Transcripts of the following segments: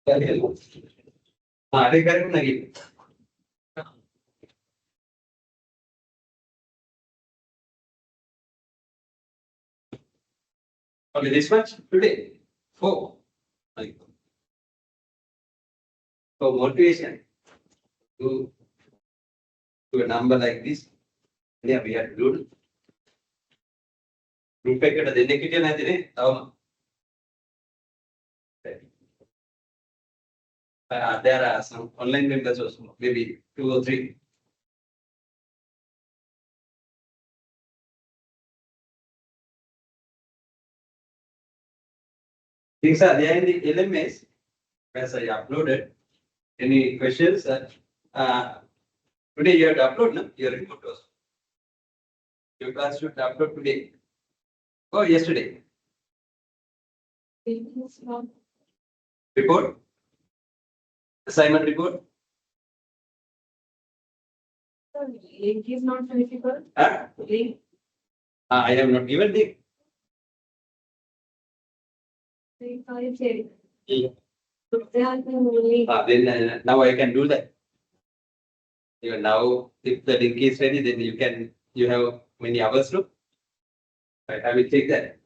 अरे करेक्ट नाही. Okay, this much today. Four. Like, for motivation to a number like this, yeah, we have to do. Rupees the देने के लिए नहीं देने तब there are some online members also, maybe 2 or 3. Things are there in the LMS as I uploaded. Any questions? Today you have to upload no? Your report also. Your class should upload today. Oh, yesterday. Report? Assignment report? Link is not verifiable. Link. I have not given the. I check. Yeah. Then Then now I can do that. Even now, if the link is ready, then you have many hours to. I will take that.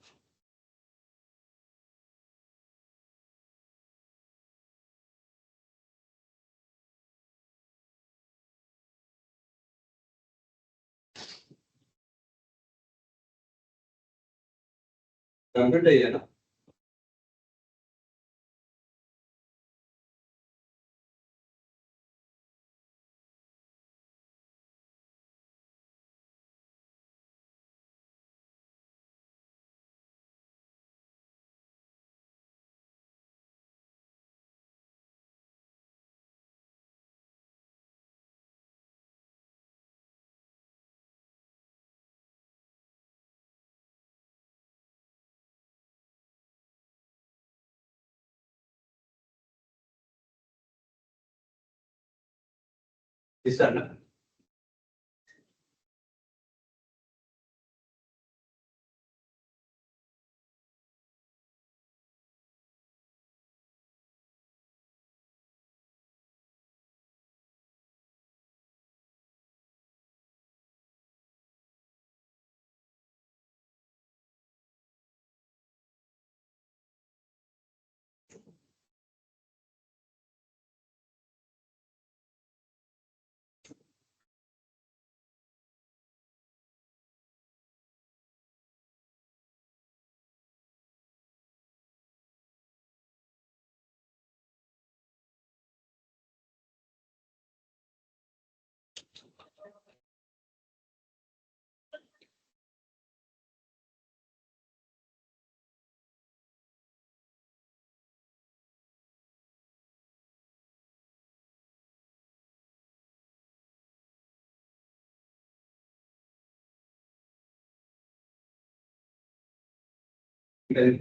Computer, you know. This one. Then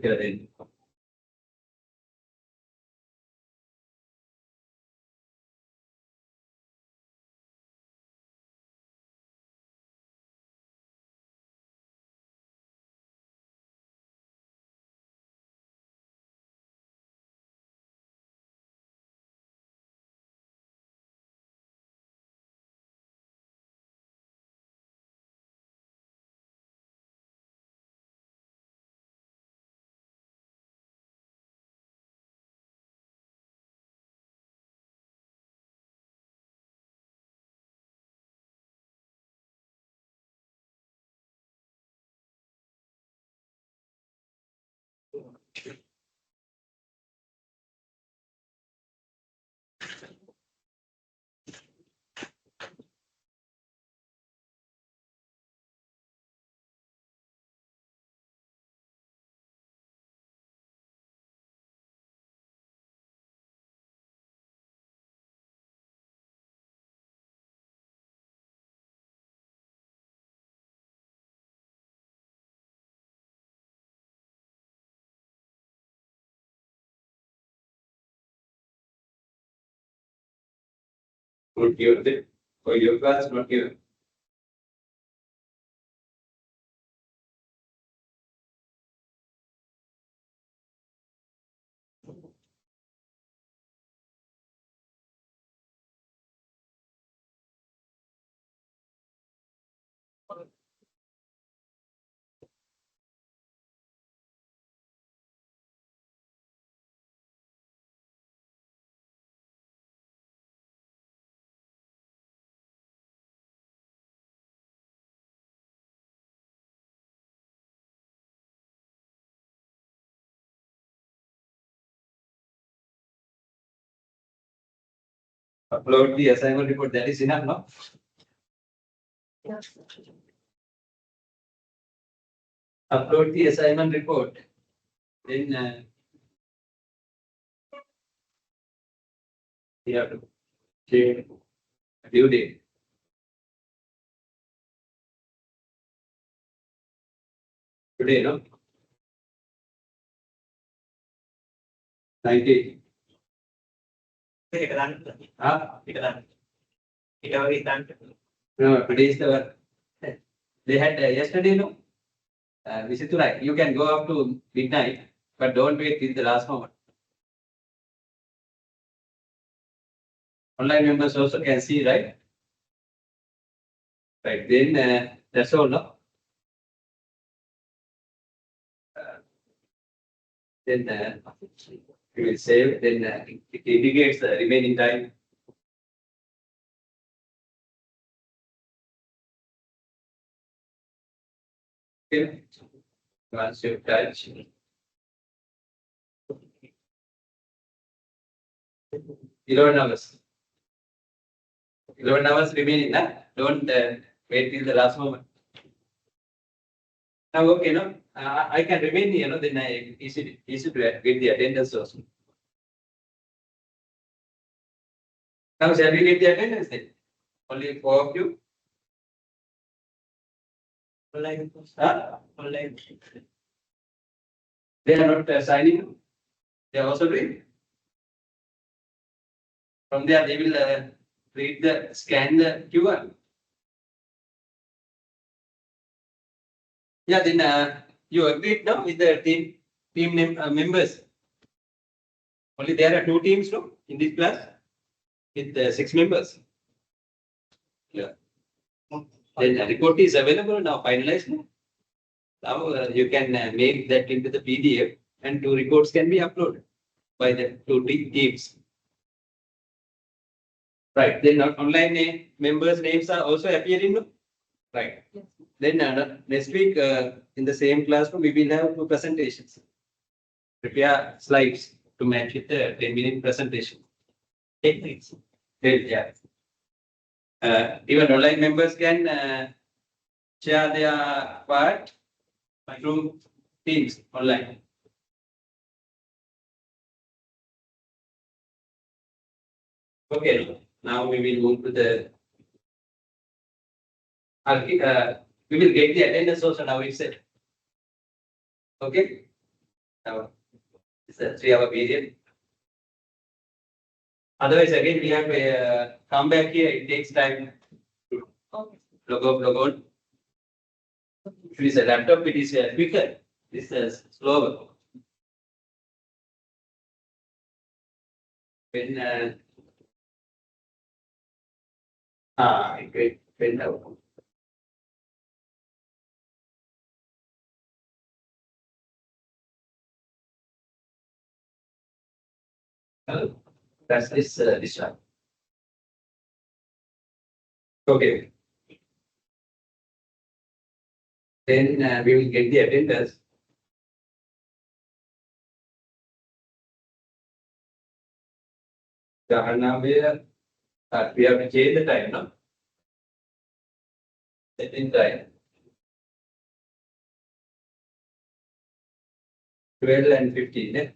would give it for your class, not given. Upload the assignment report. That is enough, no? Yeah. Upload the assignment report. Then you have to change due date. Today, no? 90. Huh? No, today is the. They had yesterday, no? Visitulai, you can go up to midnight, but don't wait till the last moment. Online members also can see, right? Right, then that's all, no? Then you will save, then it indicates the remaining time. Okay. Once you touch. 11 hours. 11 hours remaining, nah? Don't wait till the last moment. Now, okay, no? I can remain here, no? Then I easy to get the attendance also. Now, shall we get the attendance then? Only 4 of you? Huh? They are not signing. They are also doing. From there, they will scan the QR. Yeah, then you agreed now with the team members. Only there are 2 teams, no, in this class with 6 members. Yeah. Then the report is available now, finalized. No? Now you can make that into the PDF, and 2 reports can be uploaded by the 2 teams. Right. Then online members' names are also appearing. No? Right. Yes. Then next week in the same classroom we will have 2 presentations. Prepare slides to match with the 10-minute presentation. 10 minutes. Yeah. Even online members can share their part through Teams online. Okay, now we will move to the. We will get the attendance also now itself. Okay. Now it's a 3-hour period. Otherwise, again we have to come back here. It takes time to Okay. log on. If it is a laptop, it is quicker. This is slower. When it went out. That's this one. Okay. Then we will get the attendance. Now we have to change the time, no? Setting time. 12 and 15. Eh?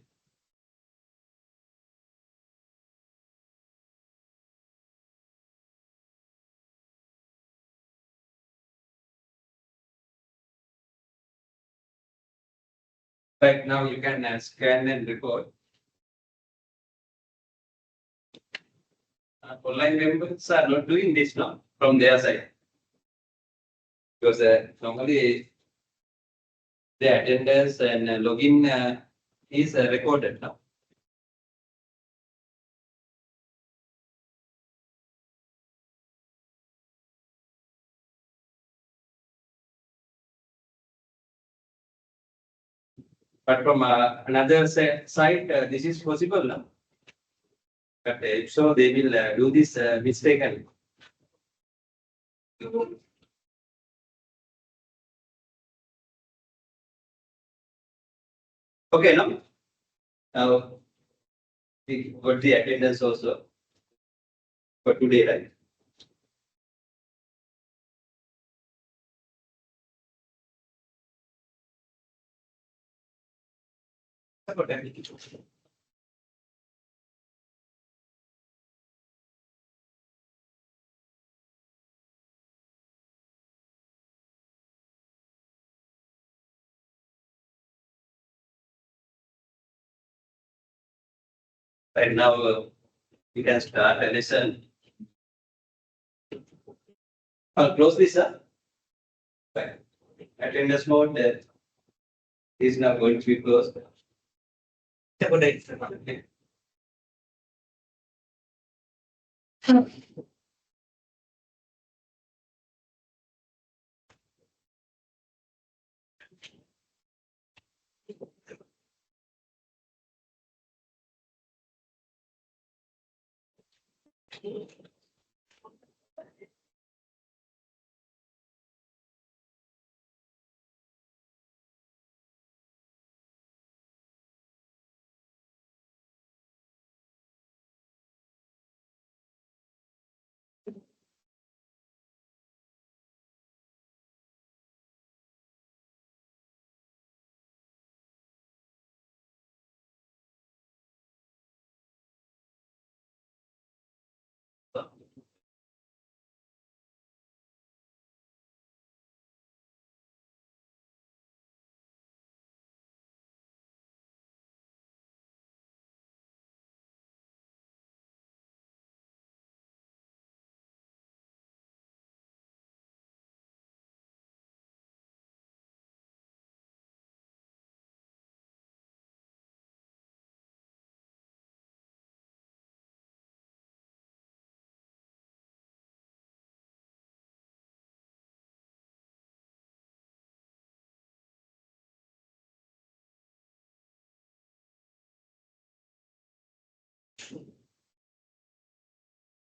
Right now you can scan and record. Online members are not doing this now from their side. Because normally the attendance and login is recorded now. But from another side, this is possible now. But if so, they will do this mistaken. Okay, no? Now, we got the attendance also for today, right? Right now, we can start a lesson. I'll close this up. Right. Attendance mode is now going to be closed. Okay.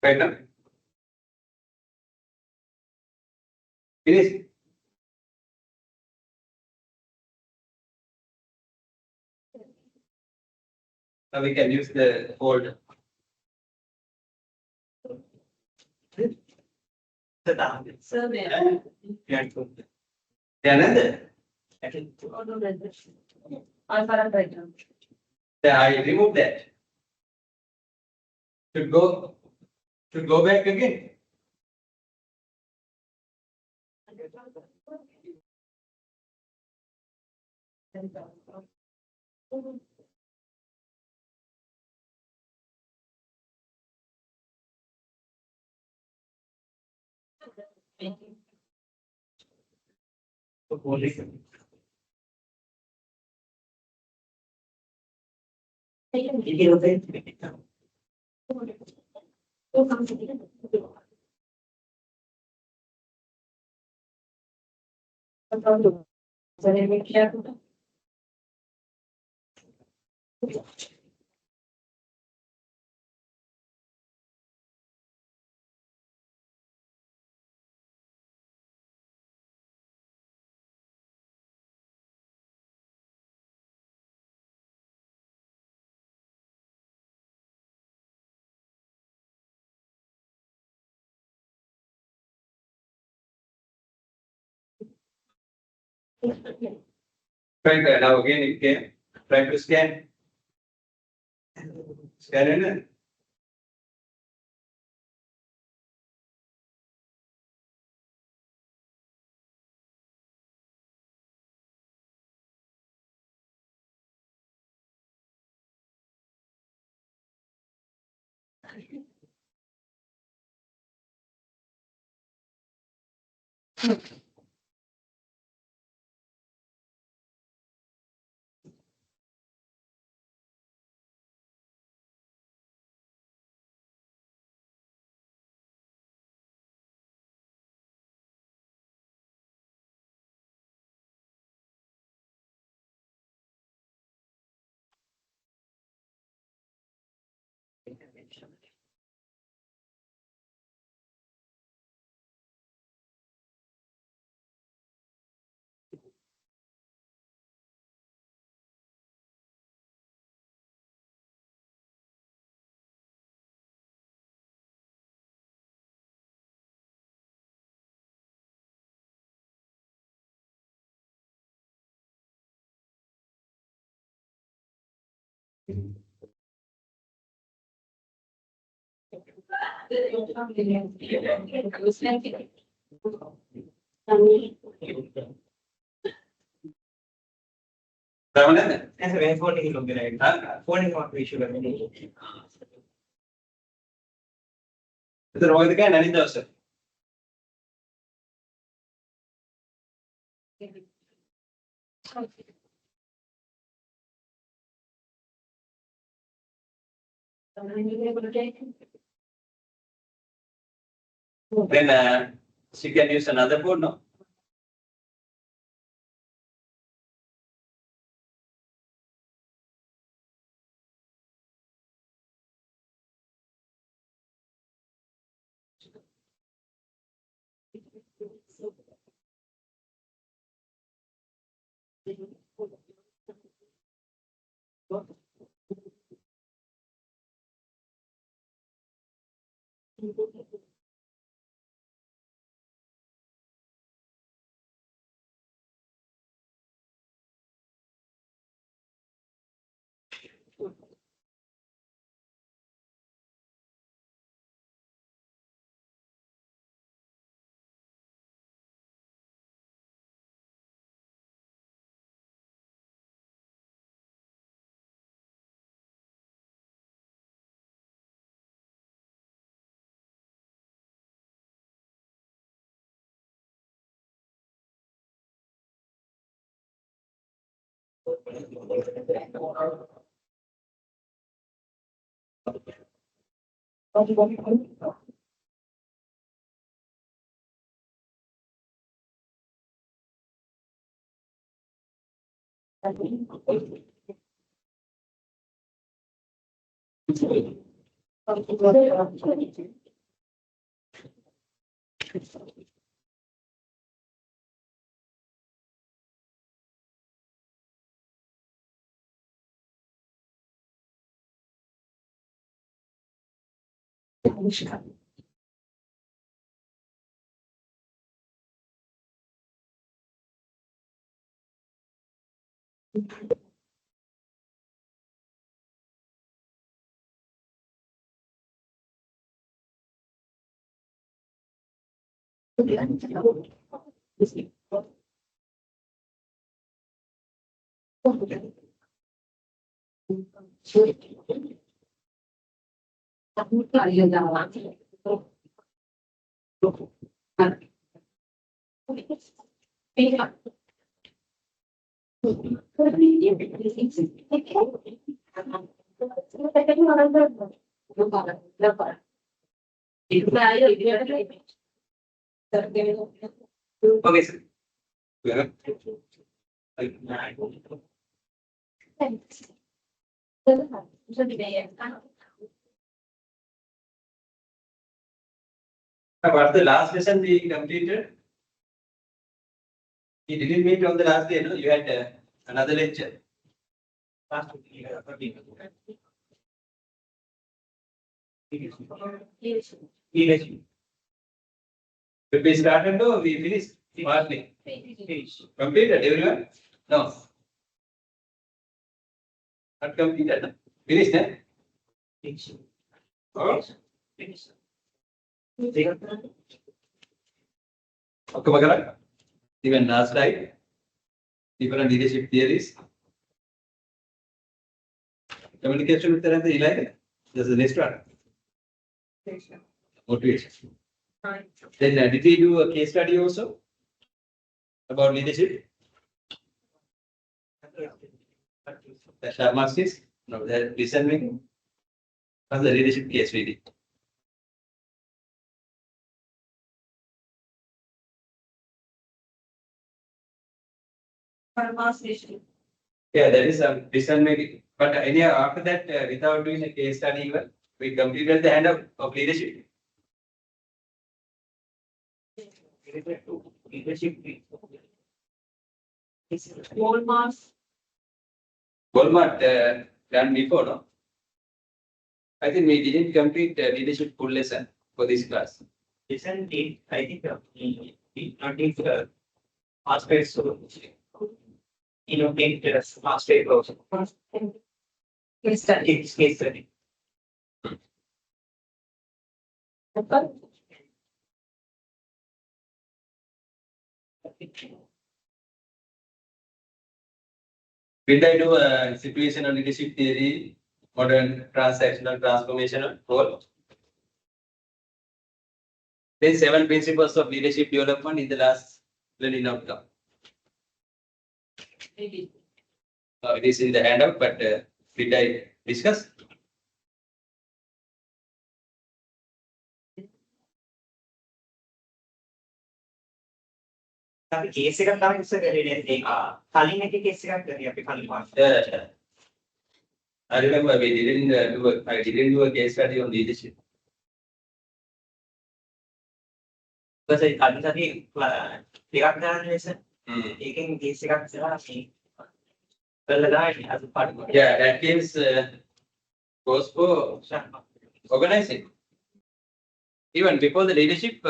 Right now. Finish. Now we can use the old. Sir, may Another. I found right now. I remove that. Should go back again. Thank you. Try now again. You can try to scan. Scan in. Ramanathan? ऐसे वैसे phone नहीं लोगे right phone नहीं वहाँ पे issue करने नहीं Itu roh itu kan nanti dah sir. Then she can use another board, no? Okay, sir. Yeah. What's the last lesson we completed? You didn't meet on the last day, no? You had another lecture. last week Did we started or we finished? Partly. Completed, everyone? No. Not completed, no? Finished, eh? Oh, okay, Bagara. Even last slide. Different leadership theories. Communication with the Eli. That's the next one. Motivation. Then did we do a case study also about leadership? The Sharmasis? No, that listening. What's the leadership case we did? Yeah, that is some decision making. But any after that, without doing a case study, even we completed the handout of leadership. Leadership. Walmart. Walmart done before, no? I think we didn't complete leadership full lesson for this class. Listen, I think we not need aspects of take aspect also. Case study. It's case study. Okay. Did I do a situational leadership theory, modern transactional transformational role? Then 7 principles of leadership development in the last learning outcome. Maybe. It is in the handout, but did I discuss? අපි case එකක් තමයි ඉස්සර කරේ නේද? ඒක කලින් එකේ case එකක් කරේ අපි කලින් pass. Yeah. I remember we didn't I didn't do a case study on leadership. ඊපස්සේ කලින් සතියේ ටිකක් ගන්න ලෙස Hmm. ඒකෙන් කේස් එකක් ඉස්සරහා මේ කරලා දාන්නේ අද පාඩම. Yeah, that case goes for organizing. Even before the leadership,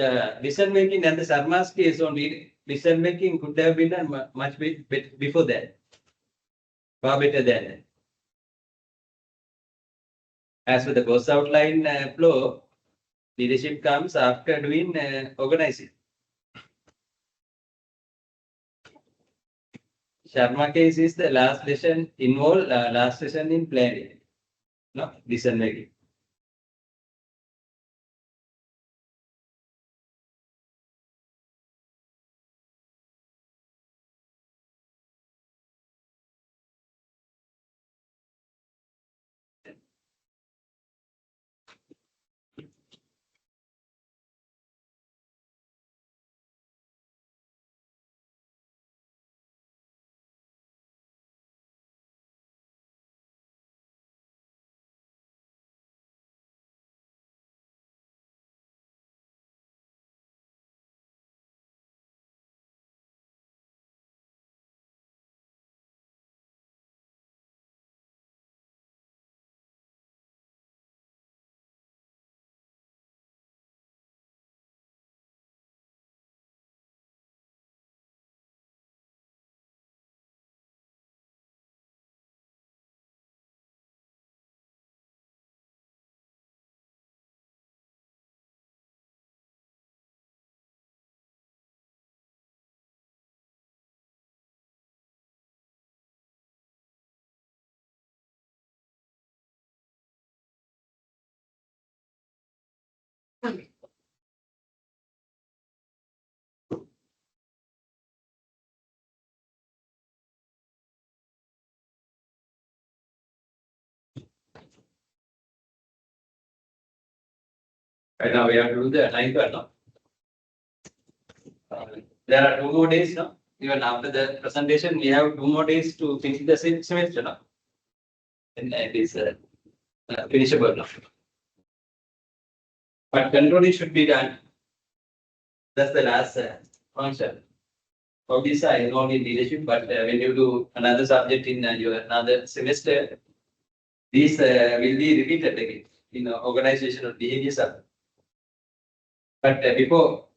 the decision making and the Sarma's case on decision making could have been done much before that. Far better than that. As for the course outline flow, leadership comes after doing organizing. Sharma case is the last lesson involved, last session in planning, no decision making. Right now we have to do the 9th one, no? There are 2 more days, no? Even after the presentation, we have 2 more days to finish the semester, no? And it is finishable, no? But controlling should be done. That's the last function. For this, I involved in leadership, but when you do another subject in your another semester, these will be repeated again in organizational behavior. But before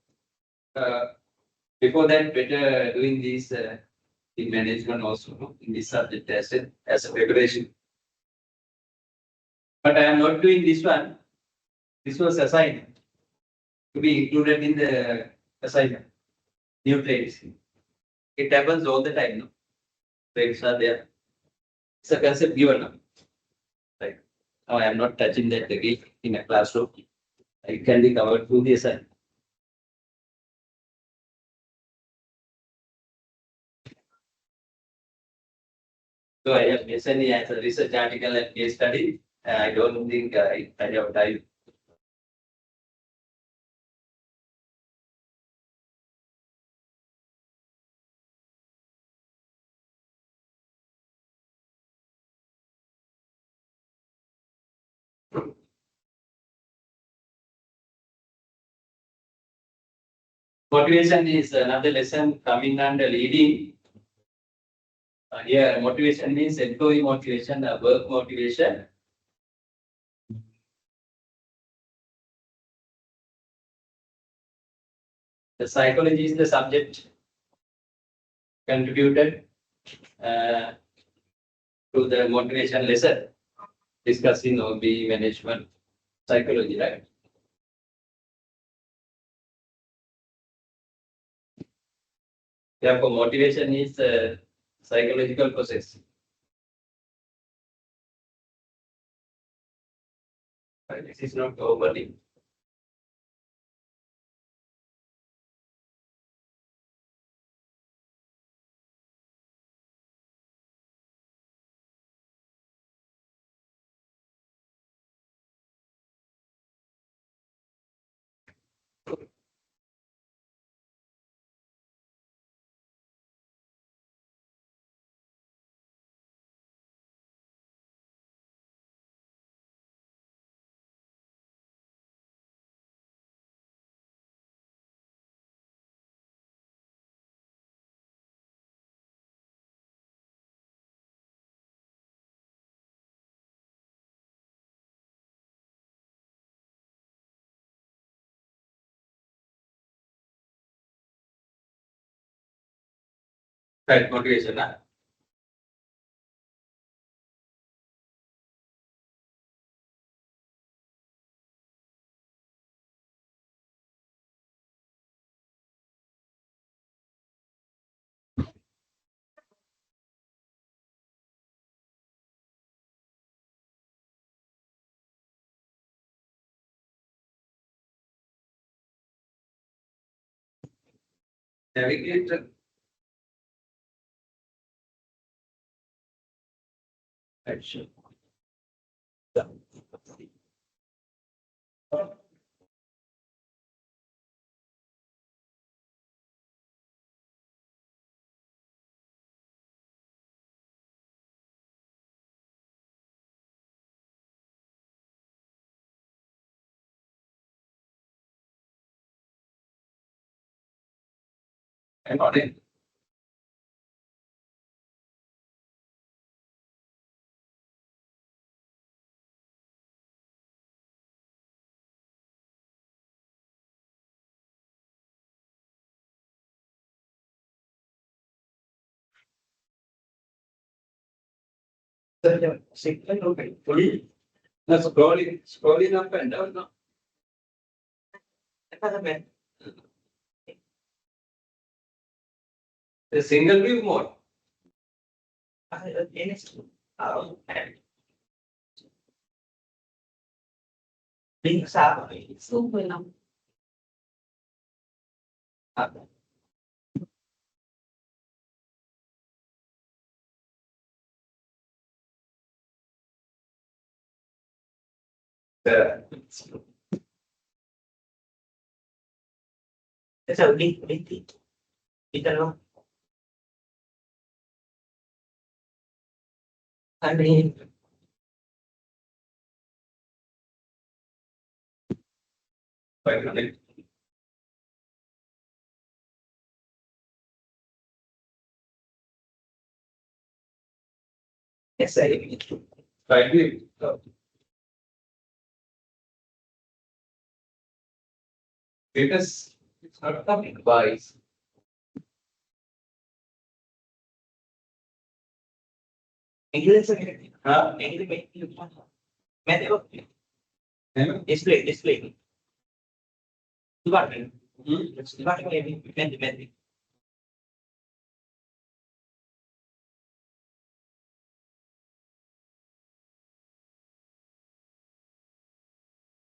that, better doing these in management also, no? In this subject as a preparation. But I am not doing this one. This was assigned to be included in the assignment. New trades. It happens all the time, no? Trades are there. It's a concept given now. Right. Now I am not touching that again in a classroom. It can be covered through the assignment. So I have listened as a research article and case study. I don't think I have time Motivation is another lesson coming under leading. Here, motivation means employee motivation, work motivation. The psychology is the subject contributed to the motivation lesson discussing OB management psychology, right? Therefore, motivation is a psychological process. This is not overly. Right, motivation. Navigate. Action. And on it. No, scrolling up and down. No. The single view mode. Super lang. So, itanong. Ano yun? Yes, I. Right view. Because it's not coming by. English. Huh? English. Display. Department. Department.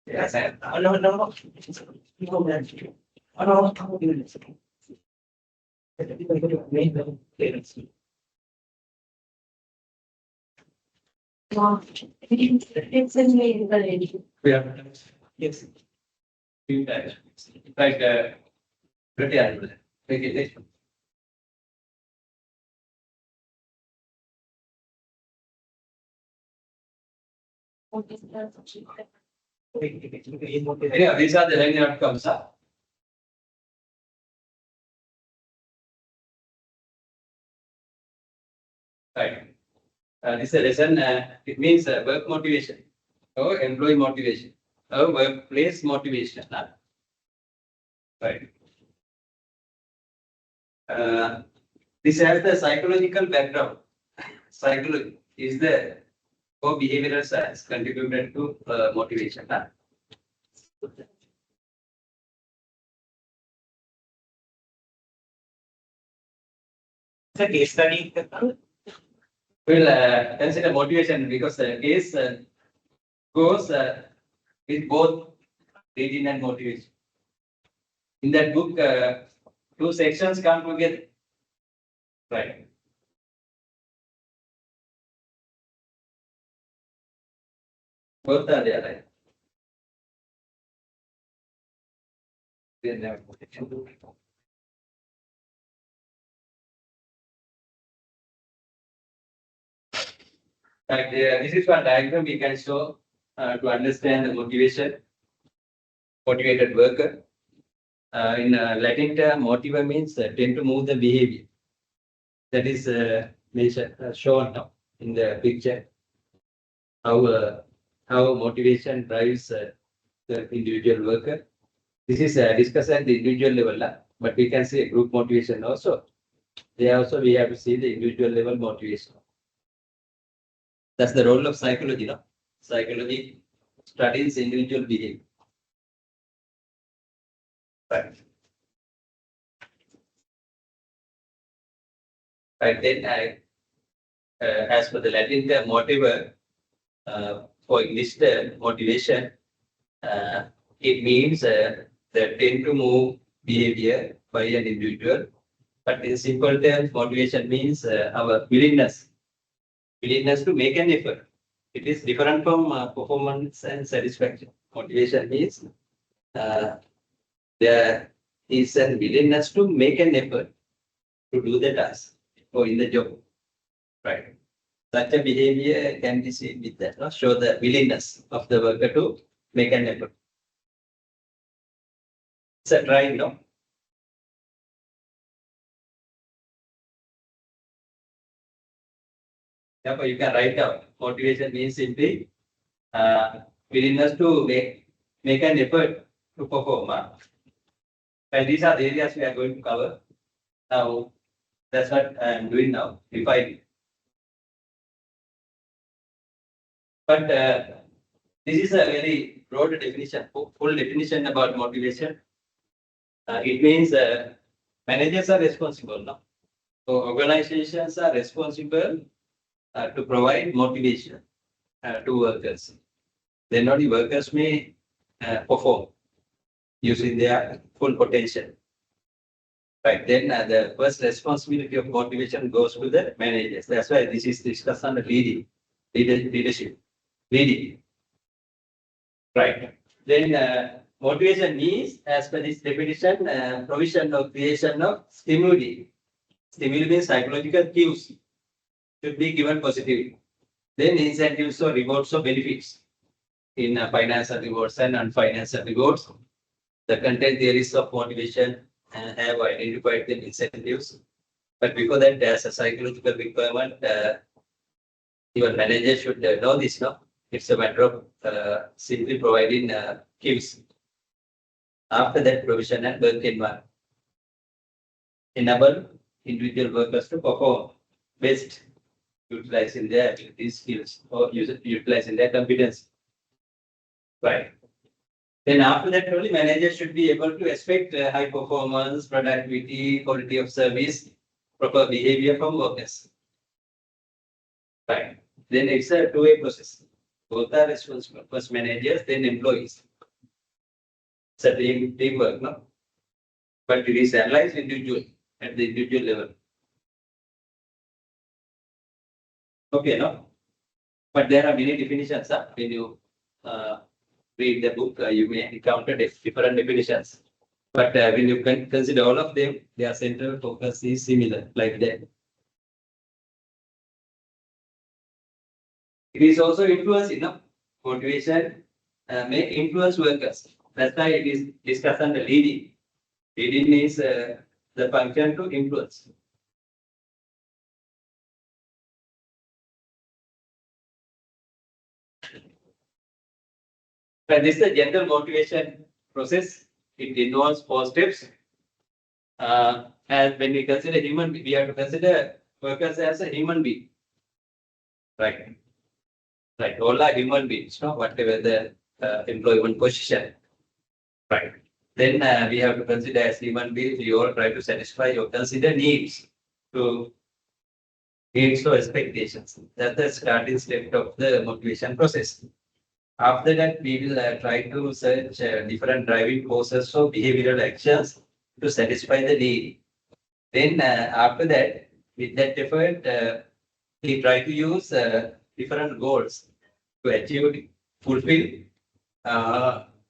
Yes, ano. Ano ako yun? Wow. It's in the village. Yeah. Yes. Like pretty animal. Regulation. What is that? Yeah, these are the learning outcomes. Huh? Right. This is a lesson. It means work motivation or employee motivation or workplace motivation. Right. This has the psychological background. Psychology is the core behavioral science contributed to motivation. It's a case study. We'll consider motivation because the case goes with both reading and motivation. In that book, two sections come together. Right. Both are there, right? Then they have motivation. Right, this is one diagram we can show to understand the motivation, motivated worker. In Latin term, motiva means tend to move the behavior. That is mentioned, shown now in the picture. How motivation drives the individual worker. This is discussed at the individual level, but we can see group motivation also. There also we have to see the individual level motivation. That's the role of psychology. No? Psychology studies individual behavior. Right. Right. Then as for the Latin term motiver, for English term motivation, it means the tend to move behavior by an individual. But in simple terms, motivation means our willingness to make an effort. It is different from performance and satisfaction. Motivation means there is a willingness to make an effort to do the task or in the job. Right. Such a behavior can be seen with that, no? Show the willingness of the worker to make an effort. It's a try, no? Therefore, you can write down motivation means simply willingness to make an effort to perform. And these are the areas we are going to cover. Now, that's what I am doing now. But this is a very broad definition, full definition about motivation. It means managers are responsible now. So organizations are responsible to provide motivation to workers. Then only workers may perform using their full potential. Right, then the first responsibility of motivation goes to the managers. That's why this is discussed on the leadership. Leading. Right. Then motivation means, as per this definition, provision or creation of stimuli. Stimuli means psychological cues should be given positively. Then incentives or rewards or benefits in financial rewards and non-financial rewards. The content theories of motivation have identified the incentives. But before that, there's a psychological requirement. Even managers should know this, no? It's a matter of simply providing cues. After that, provision and work environment enable individual workers to perform best, utilizing their abilities, skills, or utilizing their competence. Right. Then after that, only managers should be able to expect high performance, productivity, quality of service, proper behavior from workers. Right. Then it's a two-way process. Both are responsible. First managers, then employees. It's a teamwork, no? But it is analyzed individually at the individual level. Okay, no? But there are many definitions. When you read the book, you may encounter different definitions. But when you consider all of them, their central focus is similar, like that. It is also influence, motivation may influence workers. That's why it is discussed under leading. Leading is the function to influence. But this is the general motivation process. It involves 4 steps. And when we consider human, we have to consider workers as a human being. Right. Right. All are human beings, no? Whatever the employment position. Right. Then we have to consider as human beings, we all try to satisfy or consider needs to needs or expectations. That's the starting step of the motivation process. After that, we will try to search different driving forces or behavioral actions to satisfy the need. Then after that, with that effort, we try to use different goals to achieve, fulfill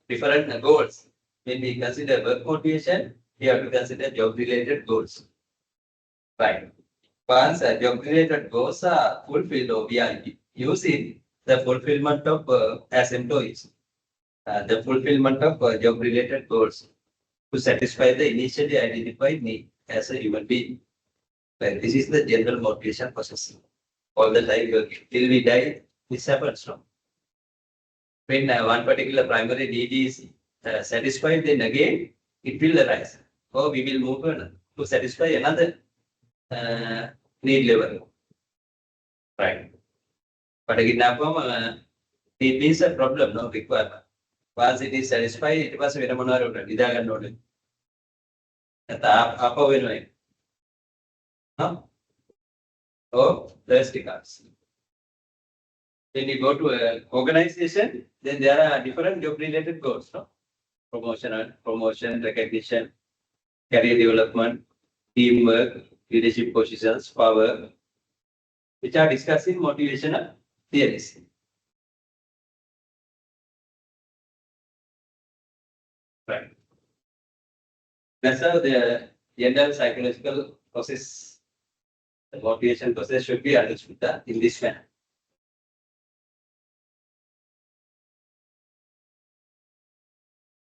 different goals. When we consider work motivation, we have to consider job-related goals. Right. Once job-related goals are fulfilled, or we are using the fulfillment of as employees, the fulfillment of job-related goals to satisfy the initially identified need as a human being. Like this is the general motivation process. All the time till we die, this happens. No? When one particular primary need is satisfied, then again it will arise. Or we will move on to satisfy another need level. Right. But again, it is a problem, no requirement. Once it is satisfied, it was a very no? Or thirsty cards. When you go to an organization, then there are different job-related goals, no? Promotion, recognition, career development, teamwork, leadership positions, power, which are discussed in motivational theories. Right. That's how the general psychological process, the motivation process should be understood in this manner.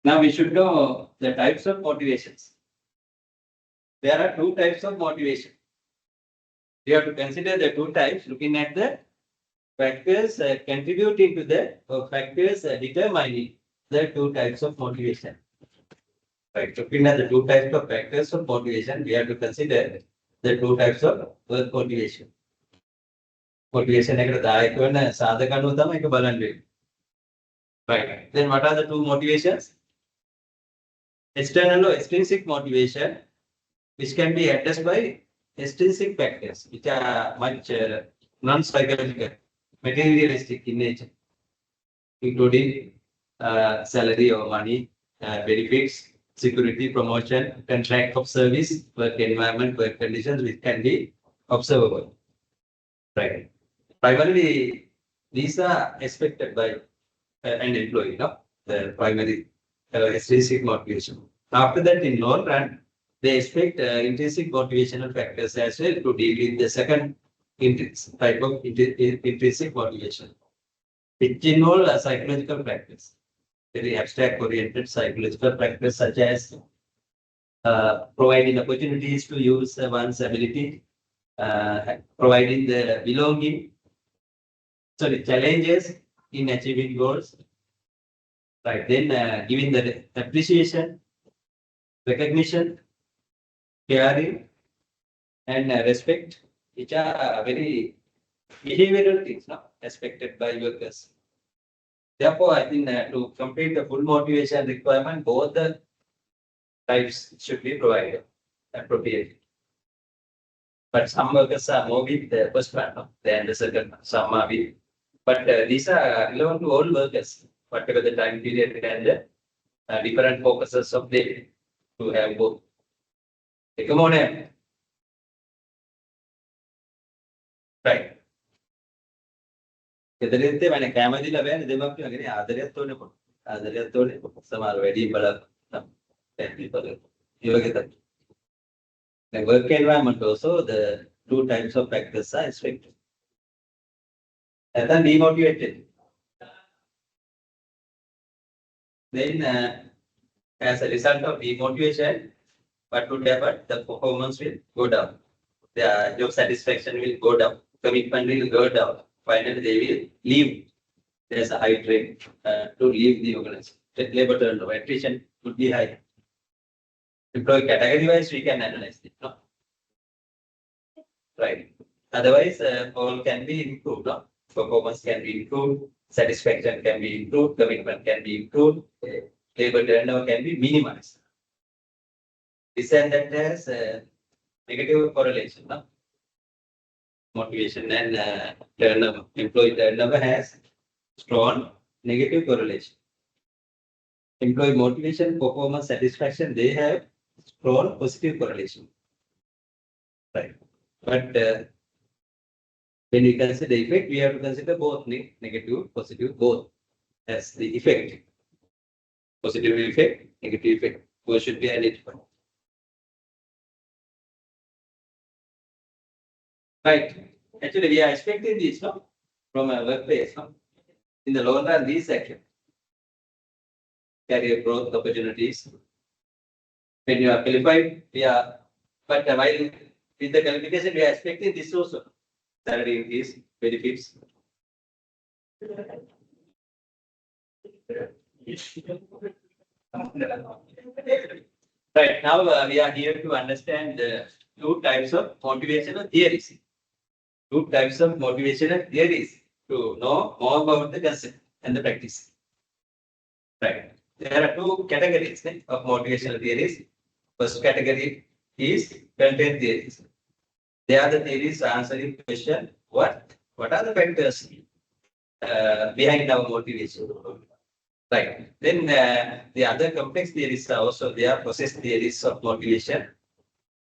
Now we should know the types of motivations. There are 2 types of motivation. We have to consider the 2 types looking at the factors contributing to the or factors determining the 2 types of motivation. Right. Looking at the 2 types of factors of motivation, we have to consider the 2 types of work motivation. Motivation එකට දායක වෙන සාධක අනුව තමයි ඒක බලන්න වෙන්නේ. Right. Then what are the 2 motivations? External or extrinsic motivation, which can be addressed by extrinsic factors, which are much non-psychological, materialistic in nature, including salary or money, benefits, security, promotion, contract of service, work environment, work conditions, which can be observable. Right. Primarily, these are expected by an employee, no? The primary extrinsic motivation. After that, in long run, they expect intrinsic motivational factors as well to deal with the second type of intrinsic motivation, which involve psychological factors, very abstract oriented psychological factors such as providing opportunities to use one's ability, providing the challenges in achieving goals. Right, then giving the appreciation, recognition, caring, and respect, which are very behavioral things, no? Expected by workers. Therefore, I think to complete the full motivation requirement, both the types should be provided appropriately. But some workers are more with the first one, no? Than the second one. Some are with. But these are relevant to all workers, whatever the time period and the different focuses of the to have both. Come on in. Right. එතනින්තේ මම කැමතිලා බෑනේ දෙමක්කේ වගේ ආදරයත් ඕනේ පොඩ. ආදරයත් ඕනේ. සමහර වැඩි බල people. ඒ වගේ තමයි. Like work environment also, the 2 types of factors are expected. And then demotivated. Then, as a result of demotivation, what would happen? The performance will go down. The job satisfaction will go down. Commitment will go down. Finally, they will leave there's a high rate to leave the organization. Labor turnover, attrition would be high. Employee category wise, we can analyze it. No? Right. Otherwise, all can be improved. No? Performance can be improved, satisfaction can be improved, commitment can be improved, labor turnover can be minimized. This and that has negative correlation. No? Motivation and turnover, employee turnover has strong negative correlation. Employee motivation, performance, satisfaction, they have strong positive correlation. Right. But when we consider effect, we have to consider both negative, positive, both as the effect. Positive effect, negative effect. Both should be identified. Right. Actually, we are expecting this no? From a workplace. No? In the long run, these actually career growth opportunities. When you are qualified, we are, but while with the qualification, we are expecting this also. Salary increase, benefits. Right now, we are here to understand two types of motivational theories. Two types of motivational theories to know more about the concept and the practice. Right. There are two categories of motivational theories. First category is content theories. They are the theories answering the question, what are the factors behind our motivation? Right. Then the other complex theories are also there, process theories of motivation.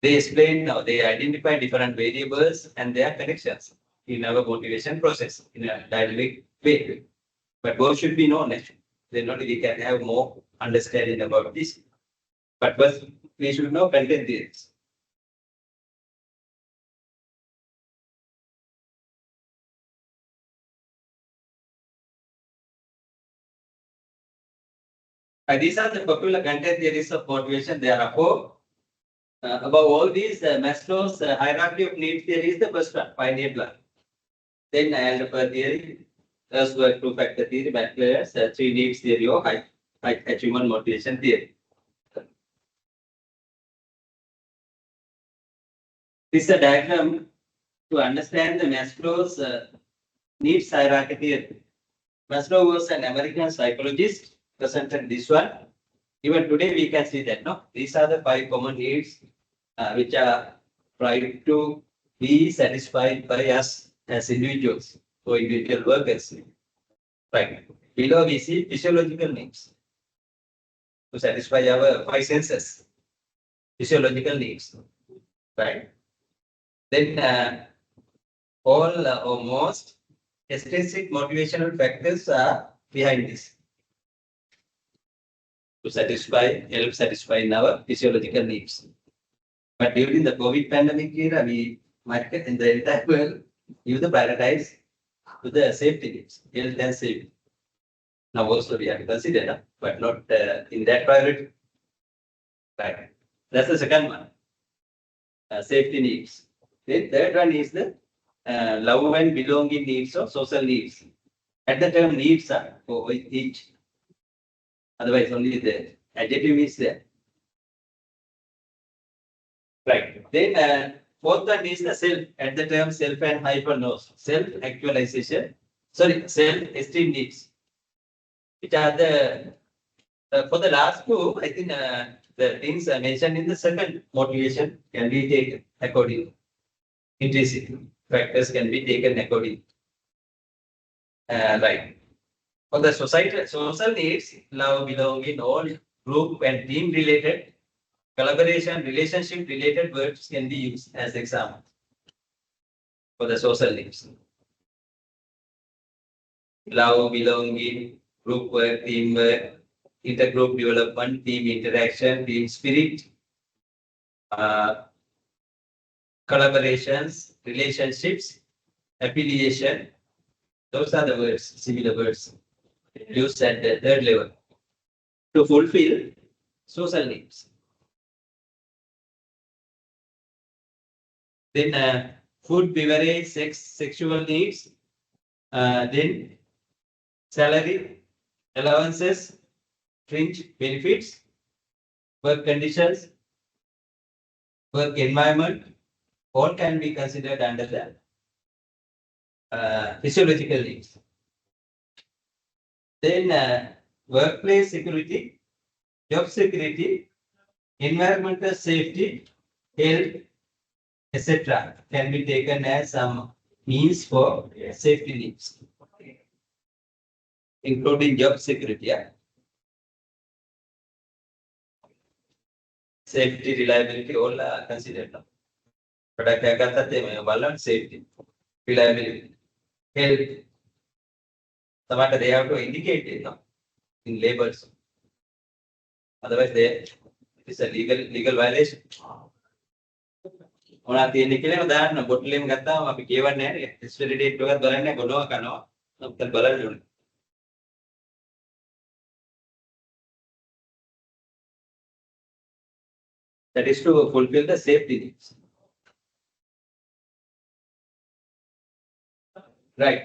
They explain now, they identify different variables and their connections in our motivation process in a dynamic way. But both should be known actually. Then only we can have more understanding about this. But first, we should know content theories. These are the popular content theories of motivation. There are four. Above all these, Maslow's hierarchy of needs theory is the first one, pioneer plan. Then Alpha theory, Kurzweil two-factor theory, Maslow's three needs theory or high achievement motivation theory. This is a diagram to understand the Maslow's needs hierarchy theory. Maslow was an American psychologist, presented this one. Even today we can see that, no? These are the five common needs which are tried to be satisfied by us as individuals or individual workers. Right. Below we see physiological needs to satisfy our five senses. Physiological needs. Right. Then all or most extrinsic motivational factors are behind this. To help satisfy our physiological needs. But during the COVID pandemic era, we might in the entire world give the prioritize to the safety needs, health and safety. Now also we have to consider, but not in that priority. Right. That's the second one. Safety needs. Then third one is the love and belonging needs or social needs. At the term needs are for each. Otherwise, only the adjective is there. Right. Then fourth one is the self. At the term self and hypernose. Self-actualization. Sorry, self-esteem needs. Which are the for the last two, I think the things mentioned in the second motivation can be taken accordingly. Intrinsic factors can be taken accordingly. Right. For the social needs, love, belonging, all group and team related, collaboration, relationship related words can be used as example for the social needs. Love, belonging, group work, teamwork, intergroup development, team interaction, team spirit, collaborations, relationships, affiliation. Those are the words, similar words used at the third level to fulfill social needs. Then food, beverage, sex, sexual needs. Then salary, allowances, fringe benefits, work conditions, work environment, all can be considered under the physiological needs. Then workplace security, job security, environmental safety, health, etc. can be taken as some means for safety needs, including job security. Yeah. Safety, reliability, all are considered now. But I got that balance safety, reliability, health. Somewhat they have to indicate it now in labels. Otherwise, it is a legal violation. මොනා තියෙන්නේ කියලා දාන්න බොටලෙන් ගත්තාම අපි කියවන්නේ නැහැ නේ expiry date එකක් බලන්නේ ගොඩව කරනවා අපිට බලන්න ඕනේ. That is to fulfill the safety needs. Right.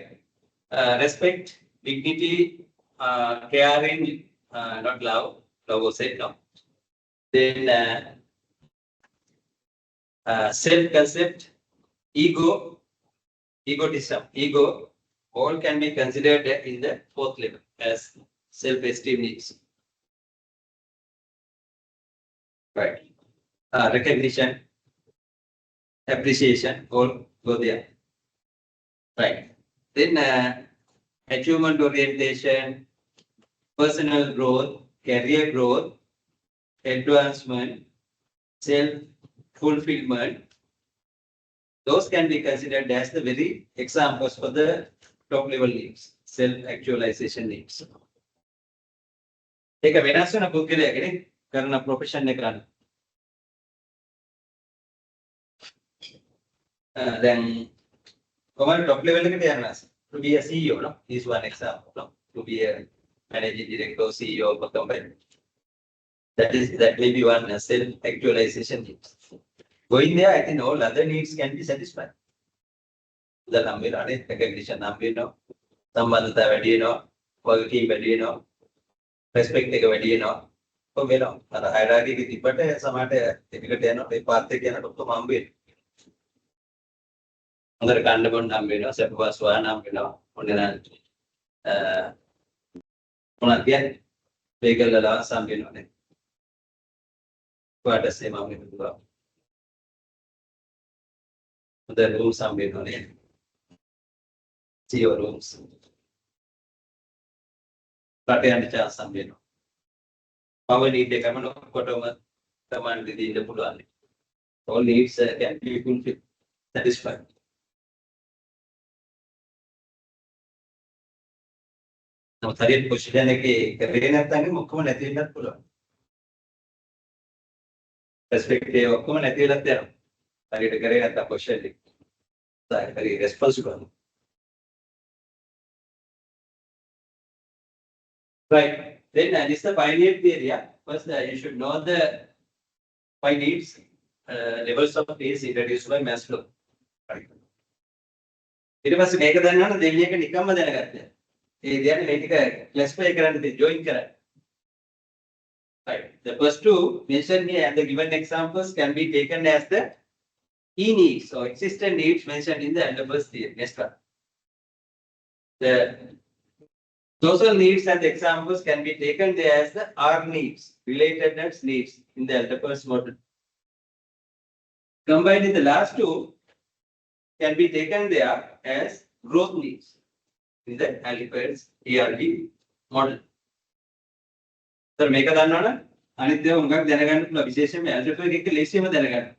Respect, dignity, caring, not love was said no. Then self-concept, egotism, ego, all can be considered in the fourth level as self-esteem needs. Right. Recognition, appreciation, all go there. Right. Then achievement orientation, personal growth, career growth, advancement, self-fulfillment, those can be considered as the very examples for the top level needs, self-actualization needs. Take a වෙනස් වෙන පුද්ගලයාගේ කරන profession එක ගන්න. Then කොහොමද top level එකට යනවා? To be a CEO, no? Is one example, no? To be a managing director, CEO of a company. That may be one self-actualization needs. Going there, I think all other needs can be satisfied. The number, recognition, number, no, සම්බන්ධතා වැඩි වෙනවා, වගකීම් වැඩි වෙනවා, respect එක වැඩි වෙනවා. ඔය වෙනවා. අර hierarchy එකේ තිබ්බට සමහරට එකකට යනවා, ඒ පාත් එක යනකොට ඔක්කොම හම්බ වෙනවා. හොඳට කන්න බොන්න හම්බ වෙනවා, සැප වාන හම්බ වෙනවා. ඔන්න නම් මොනවද කියන්නේ? vehicle allowance හම්බ වෙනවානේ. quarters එහෙම හම්බ වෙනවා. The rooms are made on it. See your rooms. But I understand some, you know. Power need the command of whatever command within the Pulan. All needs can be fulfilled, satisfied. Now, third question again, Karina Tang, Mokuma Nathina Pulan. Perspective of common Nathila there. I get a career at the question. Very responsible. Right. Then this is the 5 need theory. First, you should know the 5 needs levels of needs introduced by Maslow. Right. It was make a dana, they make a nikama than a they make a classify and they join correct. Right. The first two mentioned here and the given examples can be taken as the E needs or existent needs mentioned in the Alder's theory. Next one. The social needs and examples can be taken there as the R needs, relatedness needs in the Alder's model. Combining the last two can be taken there as growth needs in the Alder's ERD model. So, make a dana. Anitya Unga Danagan, Visation, Alder Lyceum Danagan.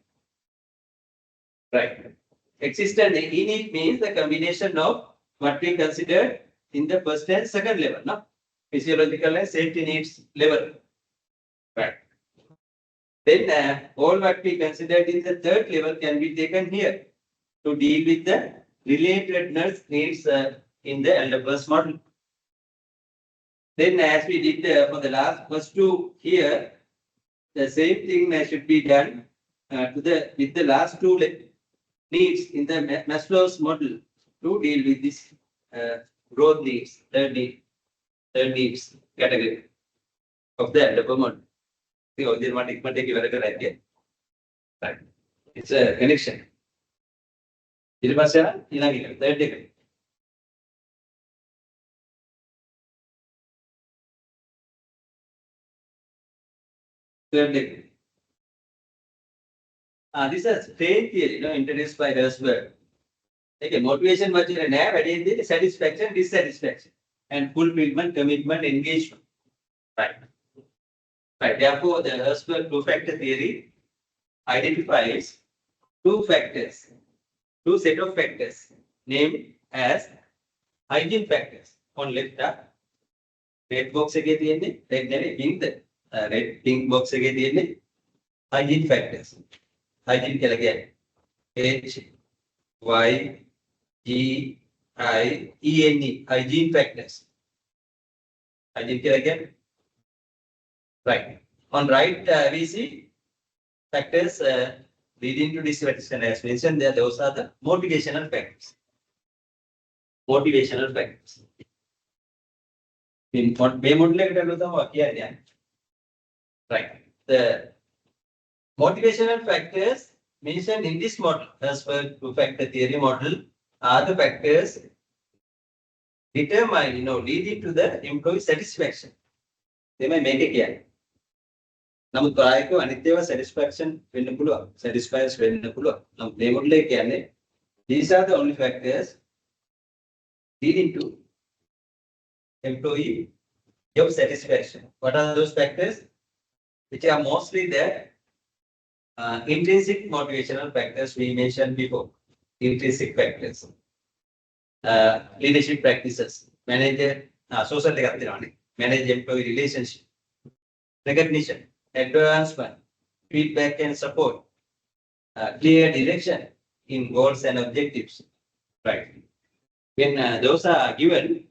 Right. Existent E need means the combination of what we consider in the first and second level, no? Physiological and safety needs level. Right. Then all what we considered in the third level can be taken here to deal with the relatedness needs in the Alder's model. Then as we did for the first two here, the same thing should be done with the last two needs in the Maslow's model to deal with this growth needs, third need. third needs category of the development. See, all these one take right. Right. It's a connection. Third degree. Third degree. This is train theory, introduced by Herzberg. Okay, motivation much in a satisfaction, dissatisfaction, and fulfillment, commitment, engagement. Right. Right. Therefore, the Herzberg two-factor theory identifies two factors, two set of factors, named as hygiene factors. On left, red box again, pink box again, hygiene factors. Hygiene again. H Y G I E N E, hygiene factors. Hygiene again. Right. On right, we see factors leading to dissatisfaction. As mentioned, there those are the motivational factors. Motivational factors. In what way right. The motivational factors mentioned in this model, as per two-factor theory model, are the factors determine, leading to the employee satisfaction. They may make it clear. නමුත් ප්‍රායෝගිකව අනිත්‍යව satisfaction වෙන්න පුළුවන්. satisfies වෙන්න පුළුවන්. නමුත් මේ model එක කියන්නේ these are the only factors leading to employee job satisfaction. What are those factors? Which are mostly the intrinsic motivational factors we mentioned before. Intrinsic factors. Leadership practices. Manager, social manage employee relationship. Recognition. Advancement, feedback and support, clear direction in goals and objectives. Right. When those are given,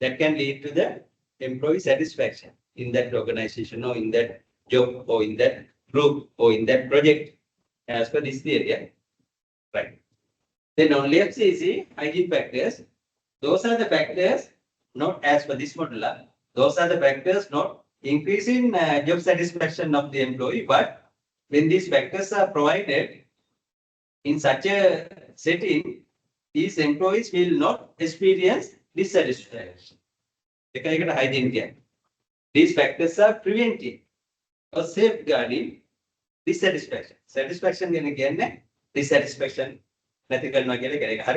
that can lead to the employee satisfaction in that organization or in that job or in that group or in that project as per this theory. Right. Then on left CC, hygiene factors. Those are the factors not as per this model. Those are the factors not increasing job satisfaction of the employee, but when these factors are provided in such a setting, these employees will not experience dissatisfaction. These factors are preventing or safeguarding dissatisfaction. Satisfaction again, dissatisfaction. Very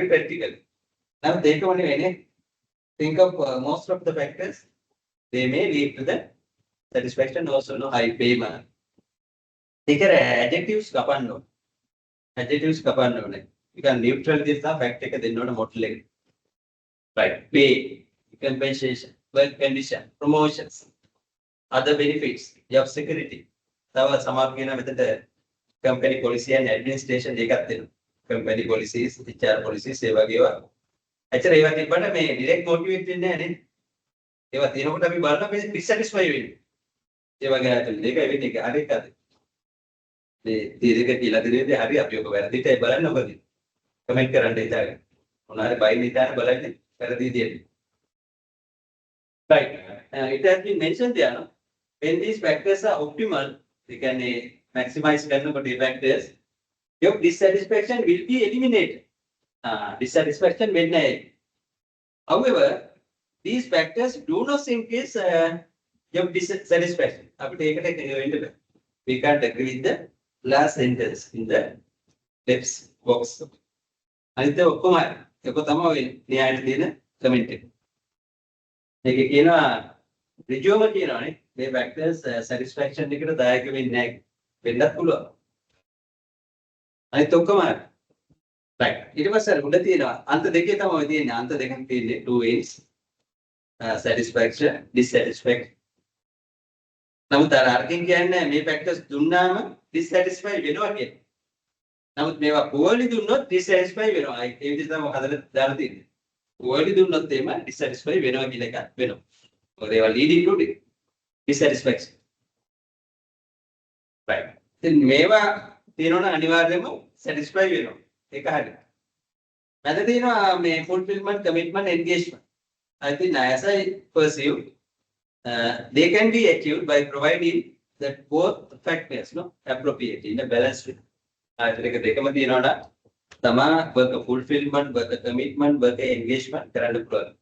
practical. Now, think of most of the factors, they may lead to the satisfaction also high payment. Take adjectives kapano. Adjectives kapano. You can neutral this fact take then not a model. Right. Pay, compensation, work condition, promotions, other benefits, job security. That some of with the company policy and administration they got them. Company policies, HR policies, seva giva. Actually, but I may direct motivate in there. They were dissatisfied. ඒ වගේ ආයතන දෙක වෙන්නේ හරි එකද මේ තීරක කියලා දෙන්නේ හරි අපි ඔක වැරදිට බලන්න ඔබද කමෙන්ට් කරන්න ඉතින් මොනාරි බයි නිතාන බලන්නේ වැරදි විදියට right it has been mentioned there no? When these factors are optimal we can maximize කරනකොට මේ factors your dissatisfaction will be eliminated dissatisfaction වෙන්නේ however these factors do not increase job dissatisfaction. We can't agree with the last sentence in the left box. And the comment. The factors satisfaction right. It was a two ways. Satisfaction, dissatisfaction. නමුත් අර අරකින් කියන්නේ මේ factors දුන්නාම dissatisfy වෙනවා කියන්නේ. නමුත් මේවා poorly දුන්නොත් dissatisfy වෙනවා. ඒ විදිහට තමයි හදලා දාලා තියෙන්නේ. poorly දුන්නොත් එම dissatisfy වෙනවා කියලා එකක් වෙනවා. මොකද ඒවා leading to dissatisfaction. right. ඉතින් මේවා තියෙනවනම් අනිවාර්යයෙන්ම satisfy වෙනවා. ඒක හරියට. මැද තියෙනවා මේ fulfillment, commitment, engagement. I think as I perceive, they can be achieved by providing that both factors, no, appropriate in a balanced way. I think දෙකම තියෙනවනම් තමා work fulfillment, work commitment, work engagement කරන්න පුළුවන්.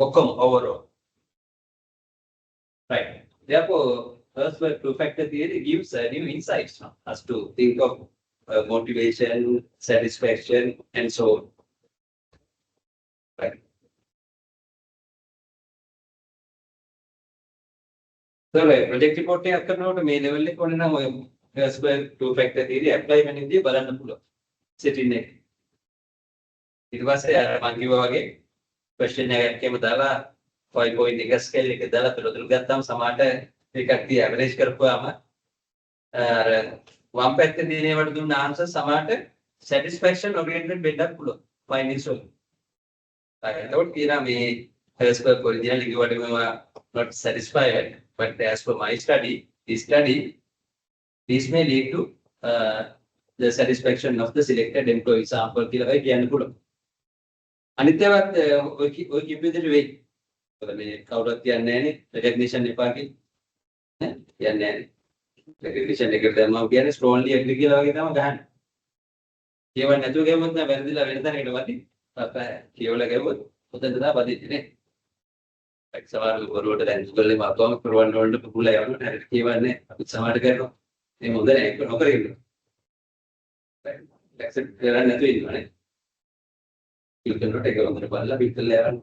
ඔක්කොම overall. Right. Therefore, first work two factor theory gives new insights, no, as to think of motivation, satisfaction, and so on. Right. So, project report එකක් කරනකොට මේ level එක ඕනේ නම් ඔය first work two factor theory apply වෙන විදිය බලන්න පුළුවන්. setting එක. ඊට පස්සේ අර මම කිව්වා වගේ question එකක් දාලා 5.1 scale එක දාලා පෙරදුරු ගත්තාම සමහරට ඒකක් තිය average කරපුවාම අර වම් පැත්තේ තියෙන ඒවට දුන්න answer සමහරට satisfaction oriented වෙන්නත් පුළුවන් findings වල. එතකොට කියනවා මේ first work original කිව්වට මම not satisfied, but as per my study, this may lead to the satisfaction of the selected employee sample කියලා කියන්න පුළුවන්. අනිත් ඒවාත් ඔය කිව්ව විදිහට වෙයි. මොකද මේ කවුරුත් කියන්නේ නැහැනේ recognition එපා කියලා. නේ? කියන්නේ නැහැ. recognition එකට දැම්මම කියන්නේ strongly agree කියලා වගේ තමයි ගහන්නේ. කියවන්න නැතුව ගෙවුවොත් නෑ වැරදිලා වෙන තැනකට වදී. කියවලා ගෙවුවොත් උතෙන්ද තමයි වදින්නේ නේ. සමහර වරුවට දැන් සුගල්ලේ මාතවම කරවන්න වලට පුපුලා යවනවා. හරියට කියවන්නේ අපි සමහරට කරනවා. මේ හොඳ නෑ ඒක නොකර ඉන්නවා. accept කරන්නේ නැතුව ඉන්නවනේ. click කරනකොට ඒක හොඳට බලලා පිට කරලා යවන්න.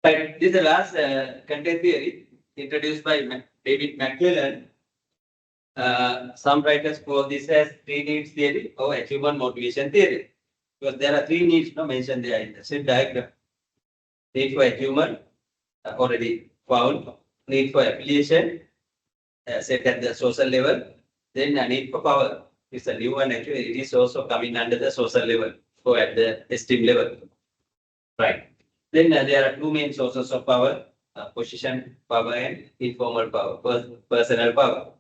Right. This is the last content theory introduced by David McClellan. Some writers call this as three needs theory or achievement motivation theory. Because there are three needs mentioned there in the set diagram. Need for achievement, already found. Need for affiliation, set at the social level. Then a need for power. It's a new one actually. It is also coming under the social level or at the esteem level. Right. Then there are two main sources of power, position power and informal power, personal power.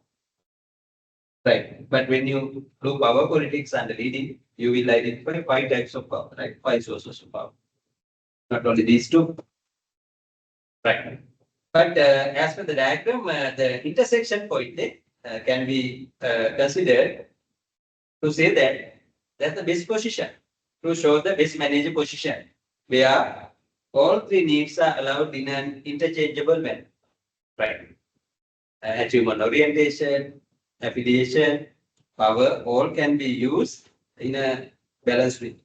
Right. But when you do power politics and leading, you will identify 5 types of power, right? 5 sources of power. Not only these two. Right. But as per the diagram, the intersection point can be considered to say that that's the best position, to show the best manager position, where all three needs are allowed in an interchangeable manner. Right. Achievement orientation, affiliation, power, all can be used in a balanced way.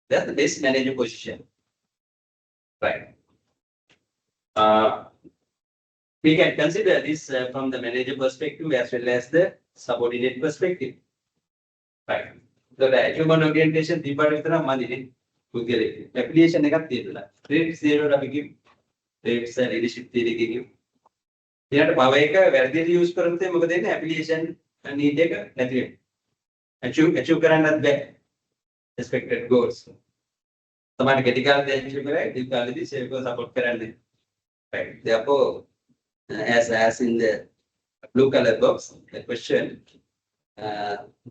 That's the best manager position. Right. We can consider this from the manager perspective as well as the subordinate perspective. Right. So the achievement orientation, affiliation එකක් තියෙනවා. Traits zero අපි කිව්ව. Traits leadership theory කිව්ව. ඊට power එක වැරදියට use කරොත් මොකද වෙන්නේ? affiliation need එක නැති වෙනවා. achieve කරන්නත් බෑ. expected goals. සමහර කෙටි කාලේ achieve කරයි, දීර්ඝ කාලෙදී සේවක support කරන්නේ. Right. Therefore, as in the blue color box, the question,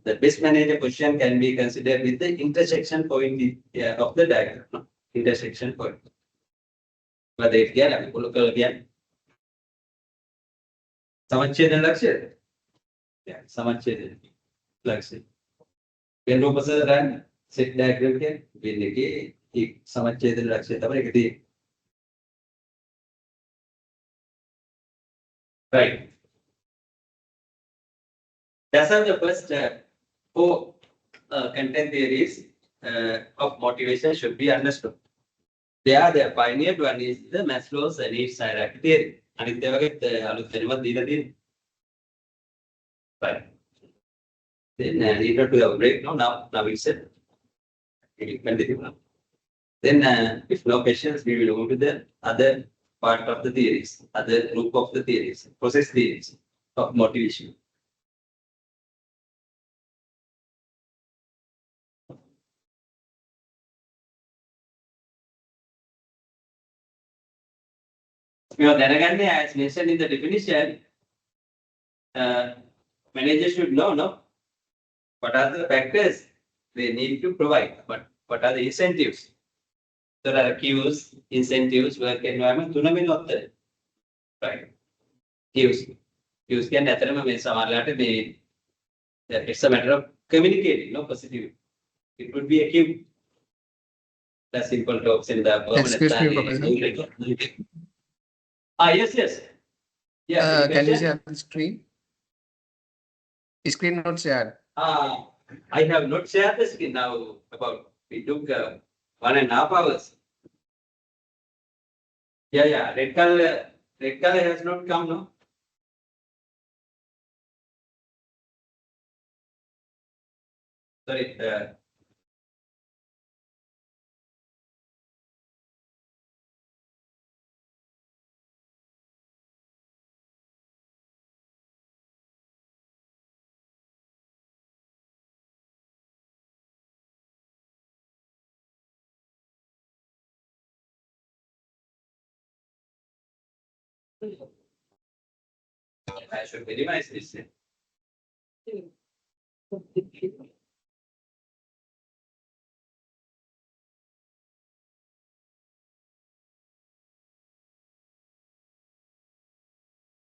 the best manager position can be considered with the intersection point of the diagram. No? Intersection point. But if you have a local again, සමච්ඡේදන ලක්ෂ්‍ය. සමච්ඡේදන ලක්ෂ්‍ය. වෙන රූපසරයන් set diagram කියන්නේ වෙන්නේ ඒ සමච්ඡේදන ලක්ෂ්‍ය තමයි ඒක තියෙන්නේ. Right. That's how the first 4 content theories of motivation should be understood. They are the pioneered one is the Maslow's needs hierarchy theory. අනිත් ඒවාගේ අලුත් දැනුමක් දීලා තියෙනවා. Right. Then later to have break now we said we will continue now. Then if no questions we will move to the other part of the theories, other group of the theories, process theories of motivation. We are then again, as mentioned in the definition, managers should know, no? What are the factors they need to provide? But what are the incentives? There are cues, incentives, work environment, තුනම ඔත්තර. Right. Cues. Cues කියන්නේ ඇත්තටම මේ සමහරලාට මේ it's a matter of communicating, no positive. It would be a cue. The simple talks in the permanent Excuse me, planning. Yes, yes. Yeah. Can you share the screen? Screen not shared. I have not shared the screen now. We took 1.5 hours. Yeah. Red color has not come, no? Sorry. I should minimize this.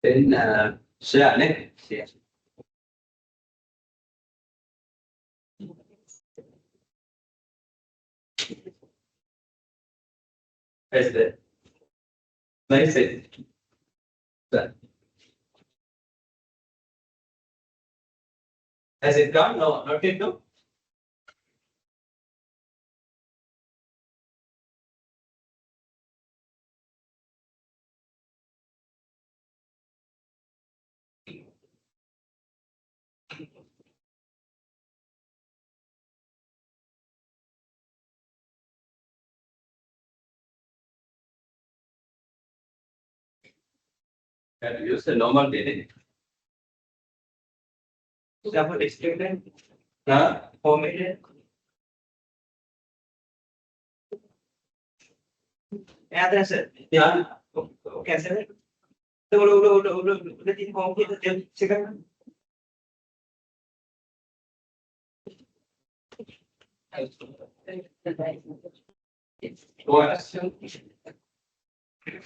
Then share, ne? Share. Is it? Nice. Done. Has it gone? No, not yet, no? Can use the normal dating. Double extended, Huh? formatted. Yeah, that's it. Yeah. Okay, sir. Udah di form kita sekarang. What?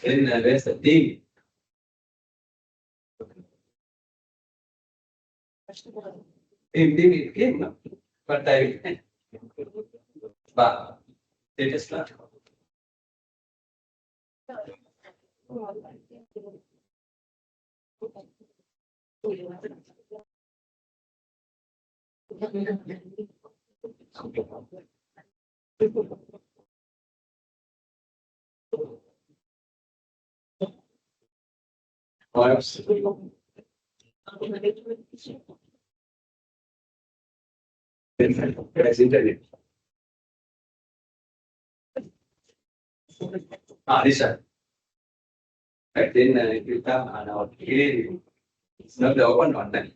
Then where's the team? Team it came, no? But it is not. Internet. This one. Right, then it will come on our it's not the open one then.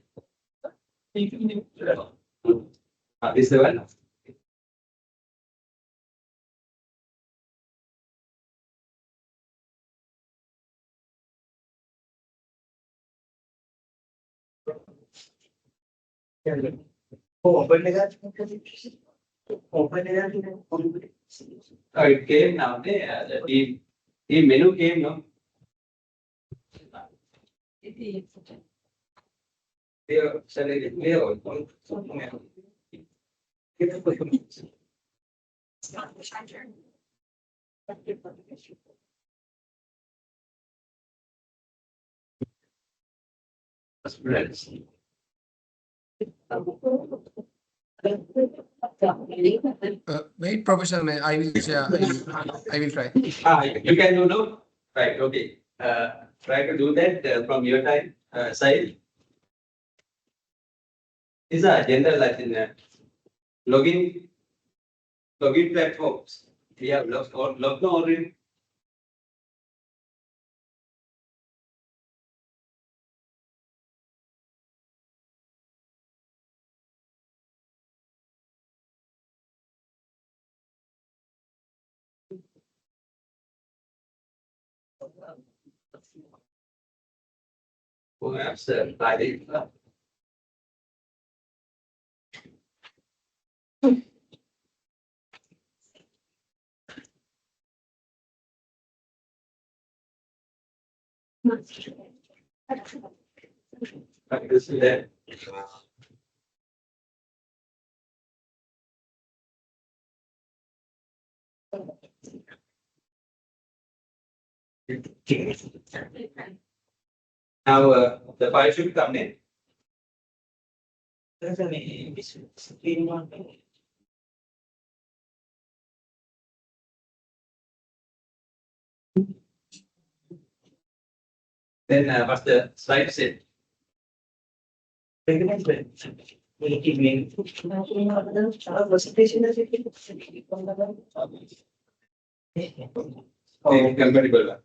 This is the one. Open that. Open that. It came now, the team menu came, no? They are selling they are Friends. Wait, Professor, I will share. I will try. You can do no? Right, okay. Try to do that from your side. These are general like in login platforms. We have logged already. Perhaps, I think. This is that. Now, the file should come in. There's a screen on. Then, what's the slide set? Will keep me. Presentation is Oh, compatible.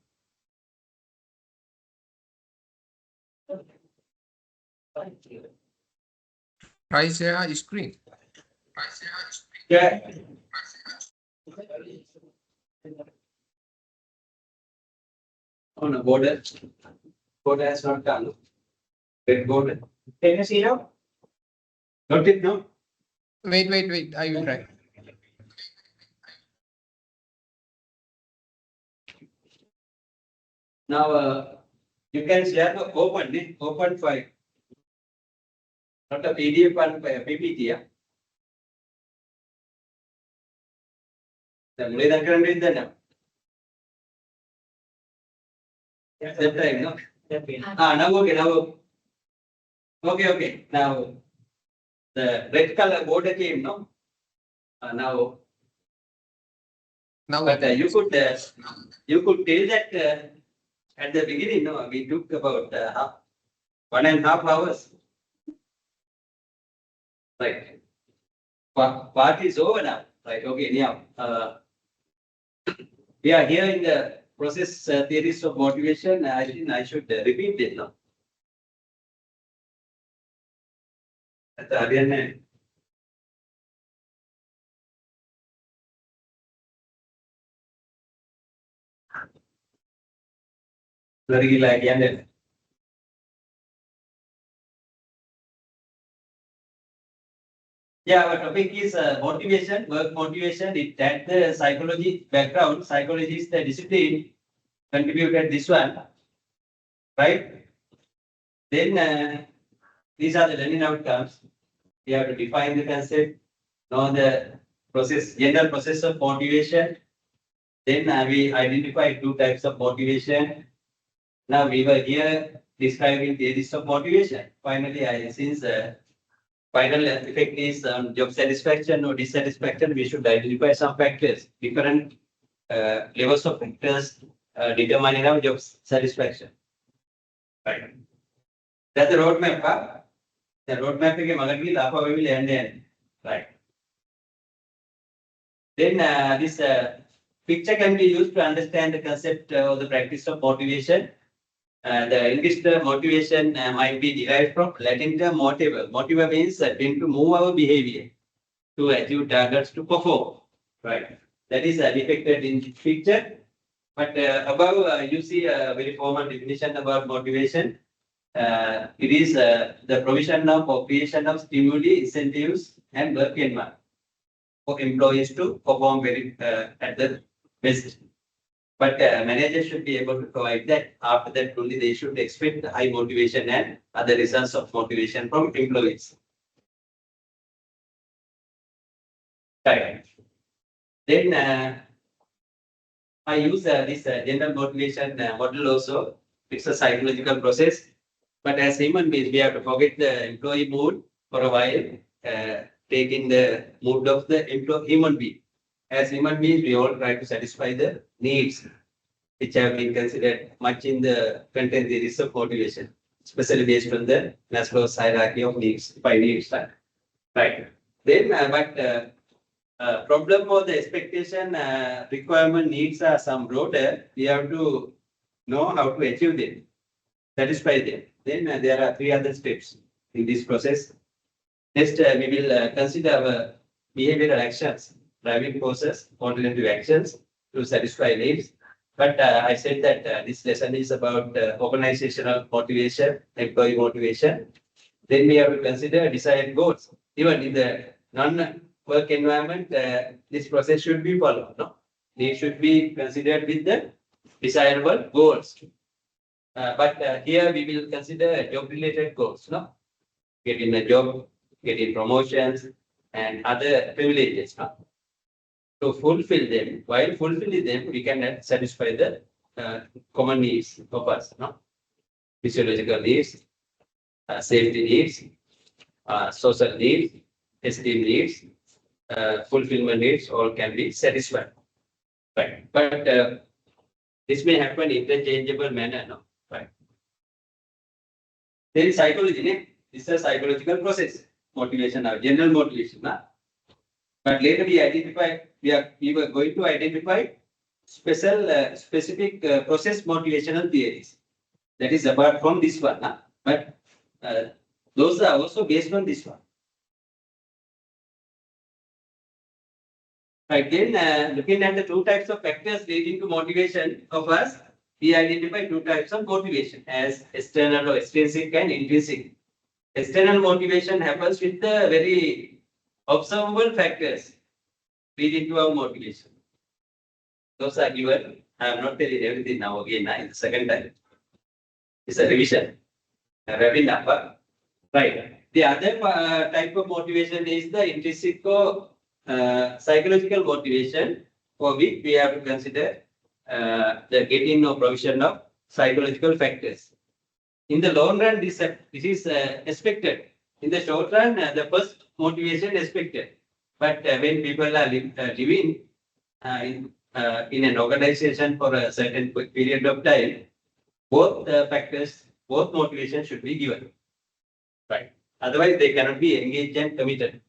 Try share screen. Yeah. Oh, no, border. Border has not done. Red border. Can you see now? Got it now? Wait. I will try. Now, you can share the open file. Not a PDF and PPT. Yeah. The Mulay current is there. That time, no? Now okay, now. Okay. Now, the red color border came, no? Now, Now but you could tell that at the beginning, no, we took about 1.5 hours. Right. Part is over now. Right. Okay. Now, we are here in the process theories of motivation. I think I should repeat it now. Very like and yeah, our topic is motivation, work motivation. It had the psychology background. Psychology is the discipline contributed this one, right? Then these are the learning outcomes. We have to define the concept, know the process, general process of motivation. Then we identify 2 types of motivation. Now we were here describing theories of motivation. Finally, since final effect is on job satisfaction or dissatisfaction, we should identify some factors, different levels of factors determining our job satisfaction. Right. That's the roadmap. Huh? The roadmap is we will end. Right. Then this picture can be used to understand the concept of the practice of motivation. The English term motivation might be derived from Latin term motiva. Motiva means tend to move our behavior to achieve targets to perform. Right. That is depicted in this picture. But above you see a very formal definition about motivation. It is the provision of or creation of stimuli, incentives, and work environment for employees to perform very at the best. But managers should be able to provide that. After that, only they should expect high motivation and other results of motivation from employees. Right. Then I use this general motivation model also. It's a psychological process. But as human beings, we have to forget the employee mood for a while, taking the mood of the human being. As human beings, we all try to satisfy the needs, which have been considered much in the content theories of motivation, especially based on the Maslow's hierarchy of needs, 5 needs. Right. Then, problem for the expectation, requirement needs are some broader. We have to know how to achieve them, satisfy them. Then there are 3 other steps in this process. Next, we will consider our behavioral actions, driving forces, alternative actions to satisfy needs. But I said that this lesson is about organizational motivation, employee motivation. Then we have to consider desired goals. Even in the non-work environment, this process should be followed. No, they should be considered with the desirable goals. But here we will consider job-related goals. No, getting a job, getting promotions, and other privileges. No? To fulfill them, while fulfilling them, we can satisfy the common needs of us. No, physiological needs, safety needs, social needs, esteem needs, fulfillment needs, all can be satisfied. Right. But this may happen in interchangeable manner. No? Right. There is psychology. Ne? This is a psychological process. Motivation, general motivation. Na? But later we were going to identify specific process motivational theories. That is apart from this one. Na? But those are also based on this one. Right, then looking at the two types of factors leading to motivation of us, we identify two types of motivation as external or extrinsic and intrinsic. External motivation happens with the very observable factors leading to our motivation. Those are given. I am not telling everything now again. It's the second time. It's a revision. Wrapping up. Right. The other type of motivation is the intrinsic or psychological motivation, for which we have to consider the getting or provision of psychological factors. In the long run, this is expected. In the short run, the first motivation expected. But when people are living in an organization for a certain period of time, both factors, both motivations should be given. Right. Otherwise, they cannot be engaged and committed.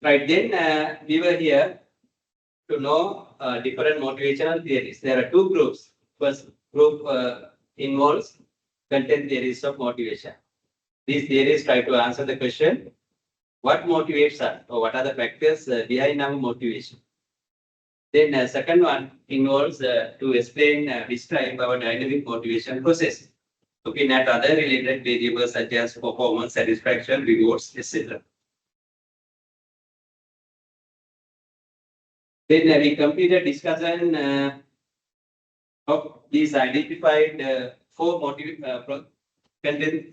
Right, then we were here to know different motivational theories. There are two groups. First group involves content theories of motivation. These theories try to answer the question, what motivates us or what are the factors behind our motivation. Then second one involves to explain, describe our dynamic motivation process, looking at other related variables such as performance, satisfaction, rewards, etc. Then we completed discussion of these identified four content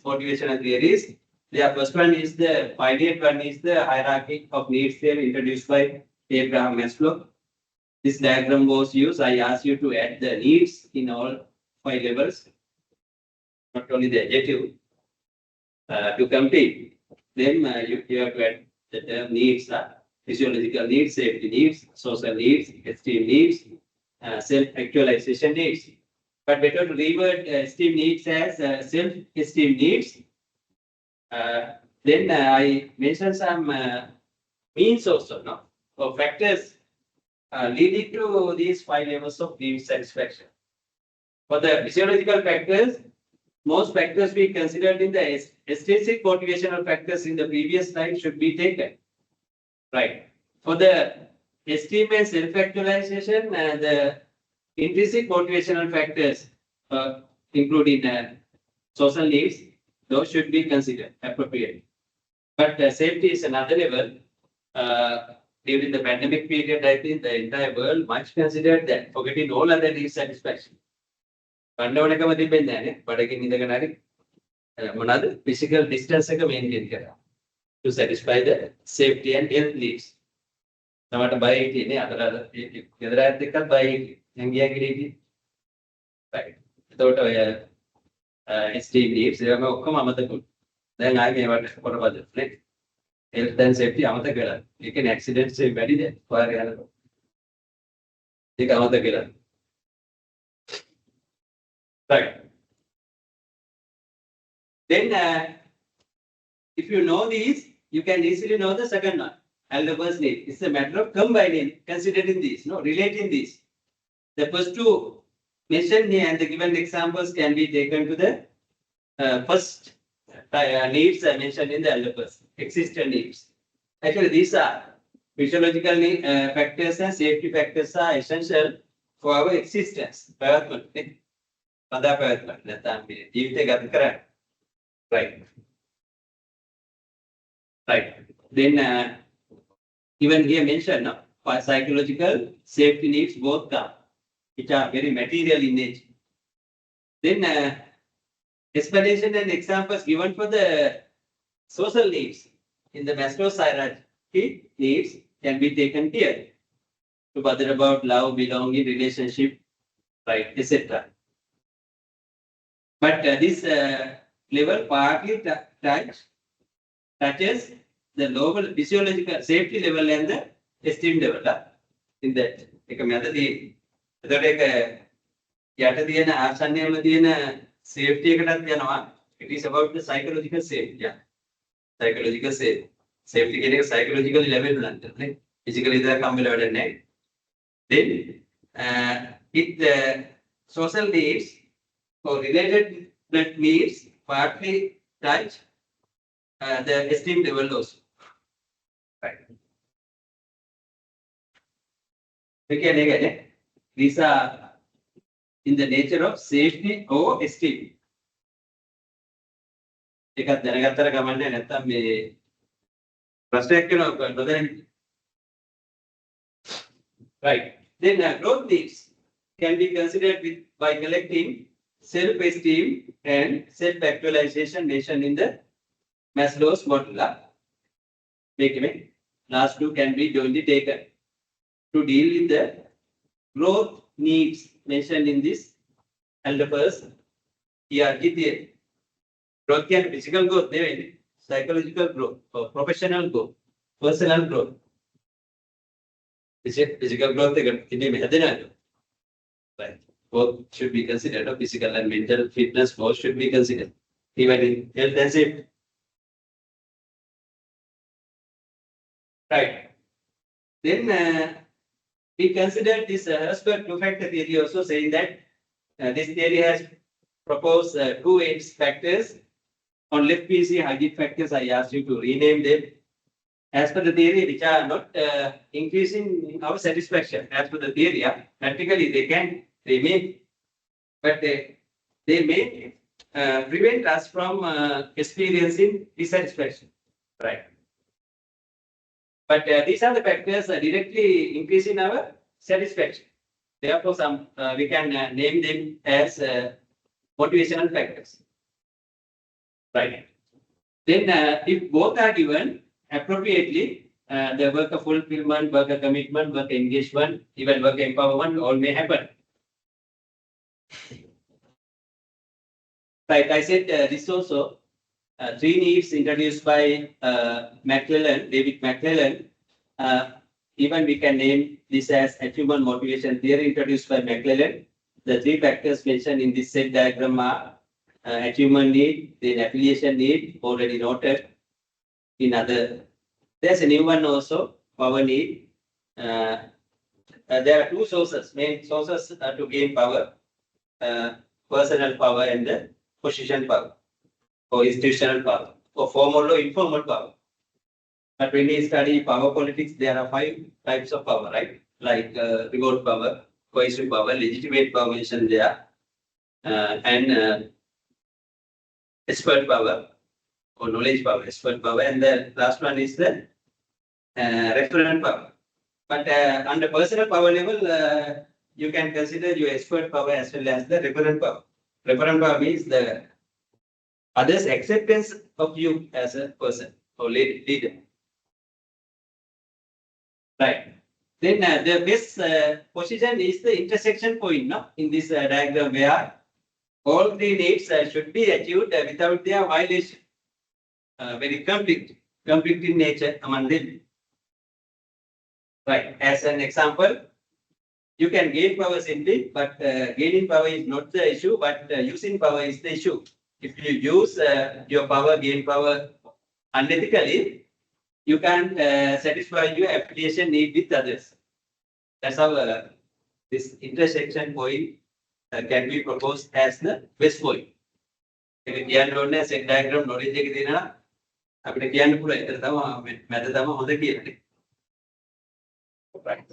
motivational theories. The first one is the pioneer one is the hierarchy of needs theory introduced by Abraham Maslow. This diagram was used. I asked you to add the needs in all 5 levels, not only the adjective, to complete. Then you have to add the term needs. Physiological needs, safety needs, social needs, esteem needs, self-actualization needs. But better to reword esteem needs as self-esteem needs. Then I mentioned some means also, no, or factors leading to these 5 levels of needs satisfaction. For the physiological factors, most factors we considered in the extrinsic motivational factors in the previous slide should be taken. Right. For the esteem and self-actualization, the intrinsic motivational factors, including social needs, those should be considered appropriately. But safety is another level. During the pandemic period, I think the entire world much considered that, forgetting all other needs satisfaction. Physical distance maintain to satisfy the safety and health needs. Namata buy it in other right. Without esteem needs, they are then I may have for other health and safety. You can accident say very there. Right. Then if you know these, you can easily know the second one. And the first need. It's a matter of combining, considering these, no, relating these. The first two mentioned here and the given examples can be taken to the first needs I mentioned in the elder person, existent needs. Actually, these are physiological factors and safety factors are essential for our existence. පැවැත්මට නේ. පදා පැවැත්මට නැත්නම් මේ ජීවිතය ගත කරන්න. Right. Right. Then even here mentioned, no, for psychological safety needs both come, which are very material in nature. Then explanation and examples given for the social needs in the Maslow's hierarchy needs can be taken here. To bother about love, belonging, relationship, right, etc. But this level partly touches the lower physiological safety level and the esteem level in that. එක මැදදී එතකොට ඒක යට තියෙන ආසන්නයේම තියෙන safety එකටත් යනවා. It is about the psychological safety. Yeah. Psychological safety. Safety කියන එක psychological level වලට නේ. Physically ඉතල කම්බල වැඩ නැහැ. Then it social needs or related needs partly touch the esteem level also. Right. Again, these are in the nature of safety or esteem. එකක් දැනගත්තර ගමන්නේ නැත්තම් මේ ප්‍රශ්නයක් වෙනවා නොදැන. Right. Then growth needs can be considered by collecting self-esteem and self-actualization mentioned in the Maslow's model. Last two can be jointly taken to deal with the growth needs mentioned in this elder person. Hierarchy theory. Growth can be physical growth, psychological growth, or professional growth, personal growth. Physical growth, right? Both should be considered. Physical and mental fitness both should be considered, even in health and safety. Right. Then we considered this Herzberg two-factor theory also, saying that this theory has proposed two X factors. On left PC hybrid factors, I asked you to rename them as per the theory, which are not increasing our satisfaction. As per the theory, practically they can remain, but they may prevent us from experiencing dissatisfaction. Right. But these are the factors directly increasing our satisfaction. Therefore, we can name them as motivational factors. Right. Then, if both are given appropriately, the worker fulfillment, worker commitment, worker engagement, even worker empowerment, all may happen. Like I said, this also three needs introduced by David McClellan. Even we can name this as achievement motivation theory introduced by McClellan. The three factors mentioned in this set diagram are achievement need, then affiliation need, already noted in other. There's a new one also, power need. There are two sources, main sources to gain power, personal power and the position power, or institutional power, or formal or informal power. But when we study power politics, there are 5 types of power, right? Like reward power, coercive power, legitimate power mentioned there, and expert power or knowledge power, expert power, and the last one is the referent power. But under personal power level, you can consider your expert power as well as the referent power. Referent power means the others' acceptance of you as a person or leader. Right. Then the best position is the intersection point, no? In this diagram, where all three needs should be achieved without their violation. Very conflict in nature among them. Right. As an example, you can gain power simply, but gaining power is not the issue, but using power is the issue. If you use your power, gain power unethically, you can't satisfy your affiliation need with others. That's how this intersection point can be proposed as the best point. If you are set diagram knowledge අපිට කියන්න පුළුවන් එතන තමයි මැද තමයි හොඳ කියන්නේ. Right.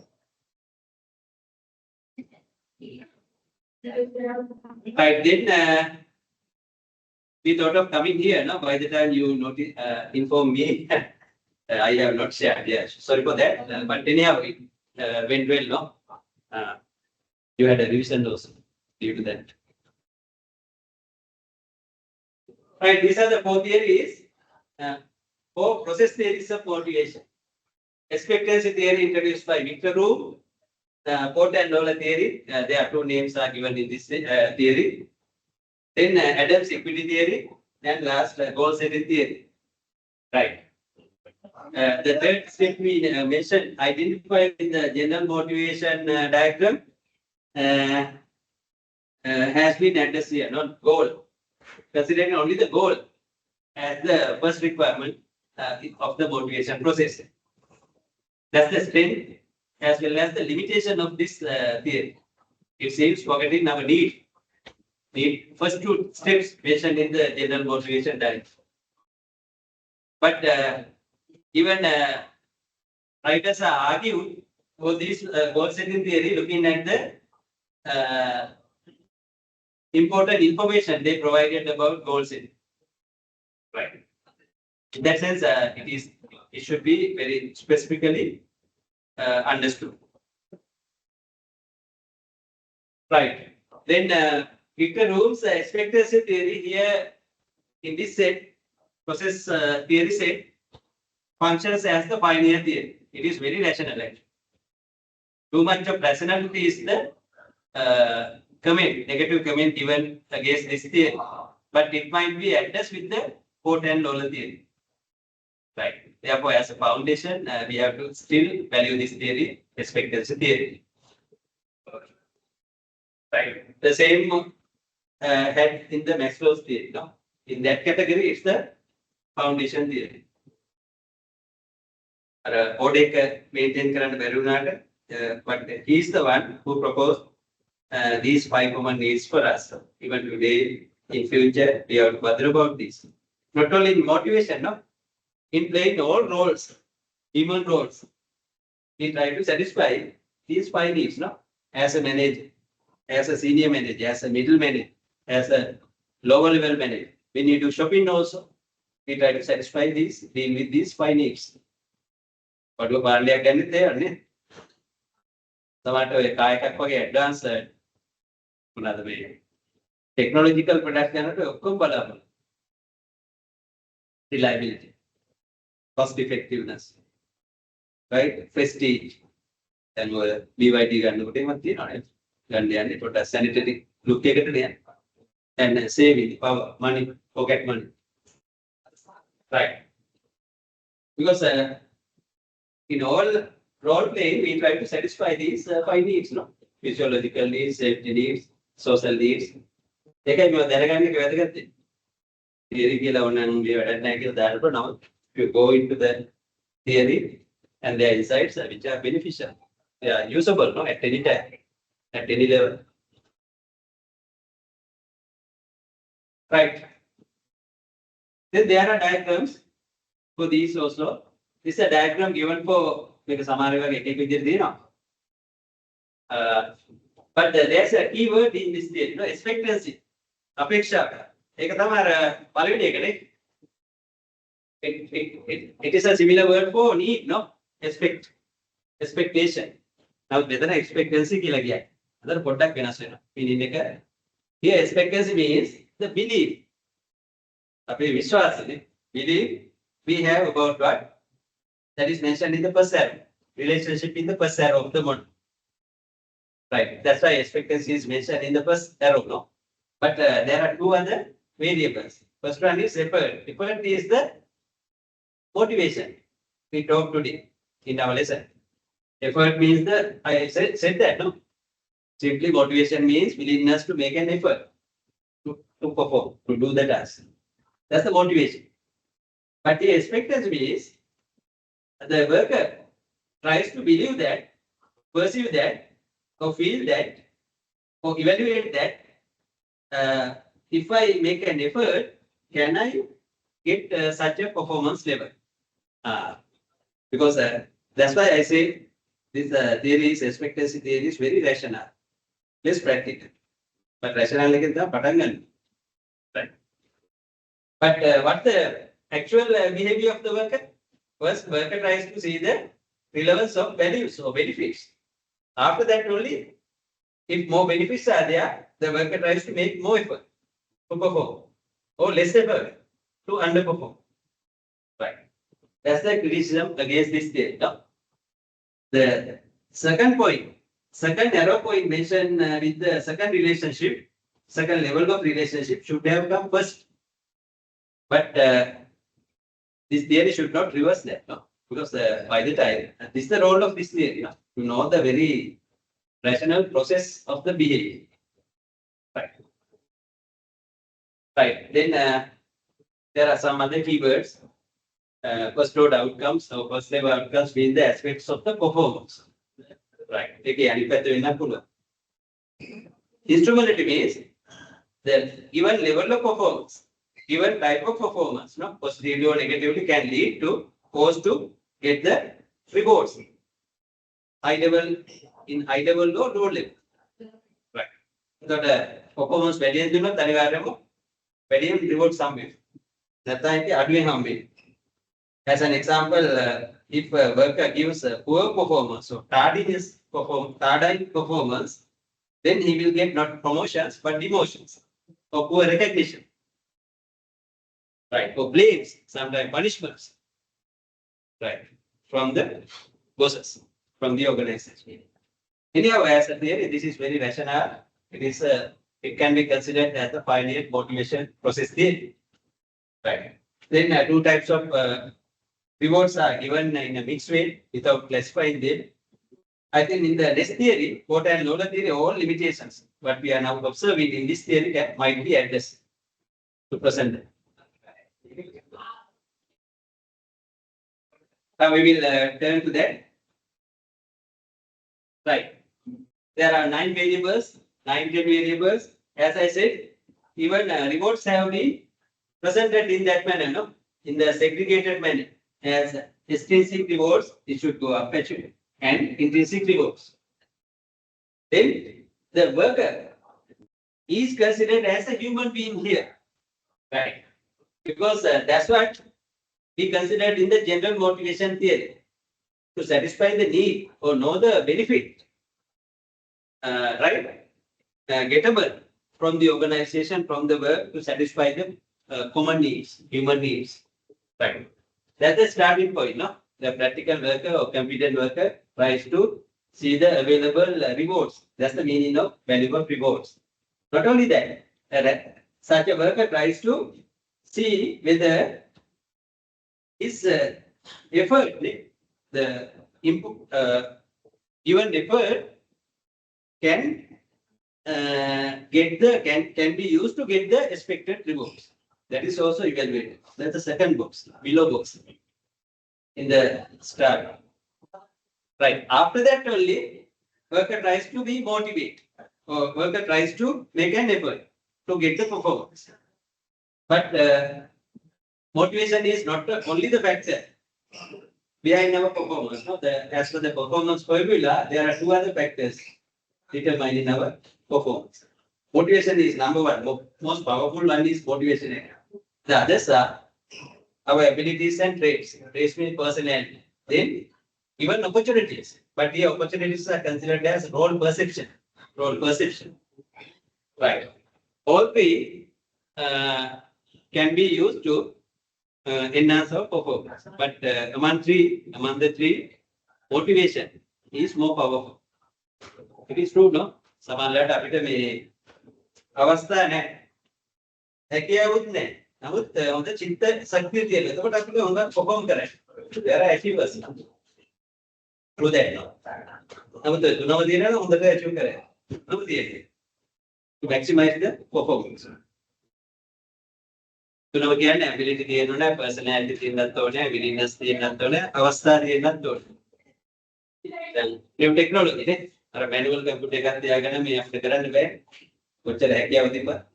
Right, then we thought of coming here, no? By the time you inform me, I have not shared. Yeah, sorry for that. But anyhow, it went well, no? You had a revision also due to that. Right, these are the four theories. Four process theories of motivation. Expectancy theory introduced by Victor Room. Port and dollar theory. There are two names are given in this theory. Then Adams equity theory, and last goal setting theory. Right. The third step we mentioned, identify in the general motivation diagram has been addressed here, not goal. Considering only the goal as the first requirement of the motivation process. That's the strength as well as the limitation of this theory. It seems forgetting our need. First two steps mentioned in the general motivation diagram. But even writers are argued for this goal setting theory, looking at the important information they provided about goal setting. Right. In that sense, it should be very specifically understood. Right. Then Victor Room's expectancy theory here in this set, process theory set, functions as the pioneer theory. It is very rational actually. Too much of rationality is the negative comment given against this theory. But it might be addressed with the port and dollar theory. Right. Therefore, as a foundation, we have to still value this theory, expectancy theory. Right. The same had in the Maslow's theory. No? In that category, it's the foundation theory. Odek maintain කරන්න බැරි වුණාට, but he is the one who proposed these 5 common needs for us. Even today, in future, we have to bother about this. Not only in motivation, no? In playing all roles, human roles, we try to satisfy these 5 needs, no? As a manager, as a senior manager, as a middle manager, as a lower level manager. When you do shopping also, we try to satisfy these, deal with these 5 needs. But we are going to සමහරට ඔය කායකක් වගේ advance මොනවාද මේ technological product යනකොට ඔක්කොම බලන්න. Reliability, cost effectiveness, right? Prestige. දැන් ඔය BYD ගන්නකොට එමත් තියෙනවා නේද? ගන්න යන්නේ පොඩ්ඩක් sanitary look එකකට යන්නේ. And saving power, money, pocket money. Right. Because in all role playing, we try to satisfy these 5 needs, no? Physiological needs, safety needs, social needs. ඒකයි මම දැනගන්න එක වැදගත්. theory කියලා ඕනනම් මේ වැඩක් නැහැ කියලා දාන්න පුළුවන්. You go into the theory and their insights which are beneficial. They are usable, no? At any time, at any level. Right. Then there are diagrams for these also. This is a diagram given for මේක සමහර ඒවාගේ එක එක විදිහට දෙනවා. But there's a key word in this theory, no? Expectancy. අපේක්ෂා. ඒක තමයි අර පළවෙනි එක නේ. It is a similar word for need, no? Expectation. Now මෙතන expectancy කියලා කියයි. අතන පොඩ්ඩක් වෙනස් වෙනවා. meaning එක. Here expectancy means the belief. අපේ විශ්වාසනේ. Belief we have about what? That is mentioned in the first arrow. Relationship in the first arrow of the model. Right. That's why expectancy is mentioned in the first arrow, no? But there are 2 other variables. First one is effort. Effort is the motivation we talked today in our lesson. Effort means I said that, no? Simply motivation means willingness to make an effort to perform, to do the task. That's the motivation. But the expectancy means the worker tries to believe that, perceive that, or feel that, or evaluate that if I make an effort, can I get such a performance level. Because that's why I say this theory is expectancy theory is very rational, less practical. But rational again the pattern. Right. But what the actual behavior of the worker? First, worker tries to see the relevance of values or benefits. After that only, if more benefits are there, the worker tries to make more effort to perform or less effort to underperform. Right. That's the criticism against this theory. No? The second point, second arrow point mentioned with the second relationship, second level of relationship should have come first. But this theory should not reverse that, no? Because by the time, this is the role of this theory, no? To know the very rational process of the behavior. Right. Right. Then there are some other keywords. First order outcomes or first level outcomes being the aspects of the performance. Right. Instrumentality means the given level of performance, given type of performance, no, positively or negatively can lead to cause to get the rewards. High level in high level or low level. Right. So the performance variance do not variance reward somewhere. That's why as an example, if a worker gives a poor performance, so tardiness performance, then he will get not promotions but demotions or poor recognition. Right. Or blames, sometimes punishments. Right. From the bosses, from the organization. Anyhow, as a theory, this is very rational. It can be considered as the finite motivation process theory. Right. Then two types of rewards are given in a mixed way without classifying them. I think in the next theory, quote and loader theory, all limitations what we are now observing in this theory that might be addressed to present them. Now we will turn to that. Right. There are 9 variables, 9 variables. As I said, even rewards have been presented in that manner, no? In the segregated manner. As extrinsic rewards, it should go up actually, and intrinsic rewards. Then the worker is considered as a human being here, right? Because that's what we considered in the general motivation theory to satisfy the need or know the benefit, right? Gettable from the organization, from the work to satisfy the common needs, human needs, right? That's the starting point, no? The practical worker or competent worker tries to see the available rewards. That's the meaning of valuable rewards. Not only that, such a worker tries to see whether his effort, the input, given effort can can be used to get the expected rewards. That is also evaluated. That's the second box, below box in the start. Right. After that only, worker tries to be motivated or worker tries to make an effort to get the performance. But motivation is not only the factor behind our performance. No? As for the performance formula, there are two other factors determining our performance. Motivation is number one. Most powerful one is motivation. The others are our abilities and traits. Traits means personality. Then even opportunities. But the opportunities are considered as role perception. Role perception. Right. All three can be used to enhance our performance. But among the three, motivation is more powerful. It is true, no? සමහරවිට අපිට මේ අවස්ථා නැහැ. හැකියාවක් නැහැ. නමුත් හොඳ චිත්ත ශක්තිය තියෙනවා. එතකොට අපිට හොඳ perform කරන්න. There are achievers. True that, no? නමුත් තුනම තියෙනවා හොඳට achieve කරන්න. තුනම තියෙන්නේ. To maximize the performance. තුනම කියන්නේ ability තියෙන්න ඕනේ, personality තියෙන්නත් ඕනේ, willingness තියෙන්නත් ඕනේ, අවස්ථා තියෙන්නත් ඕනේ. දැන් new technology නේ. අර manual computer එකක් තියාගෙන මේ අපිට කරන්න බෑ. කොච්චර හැකියාව තිබ්බත්,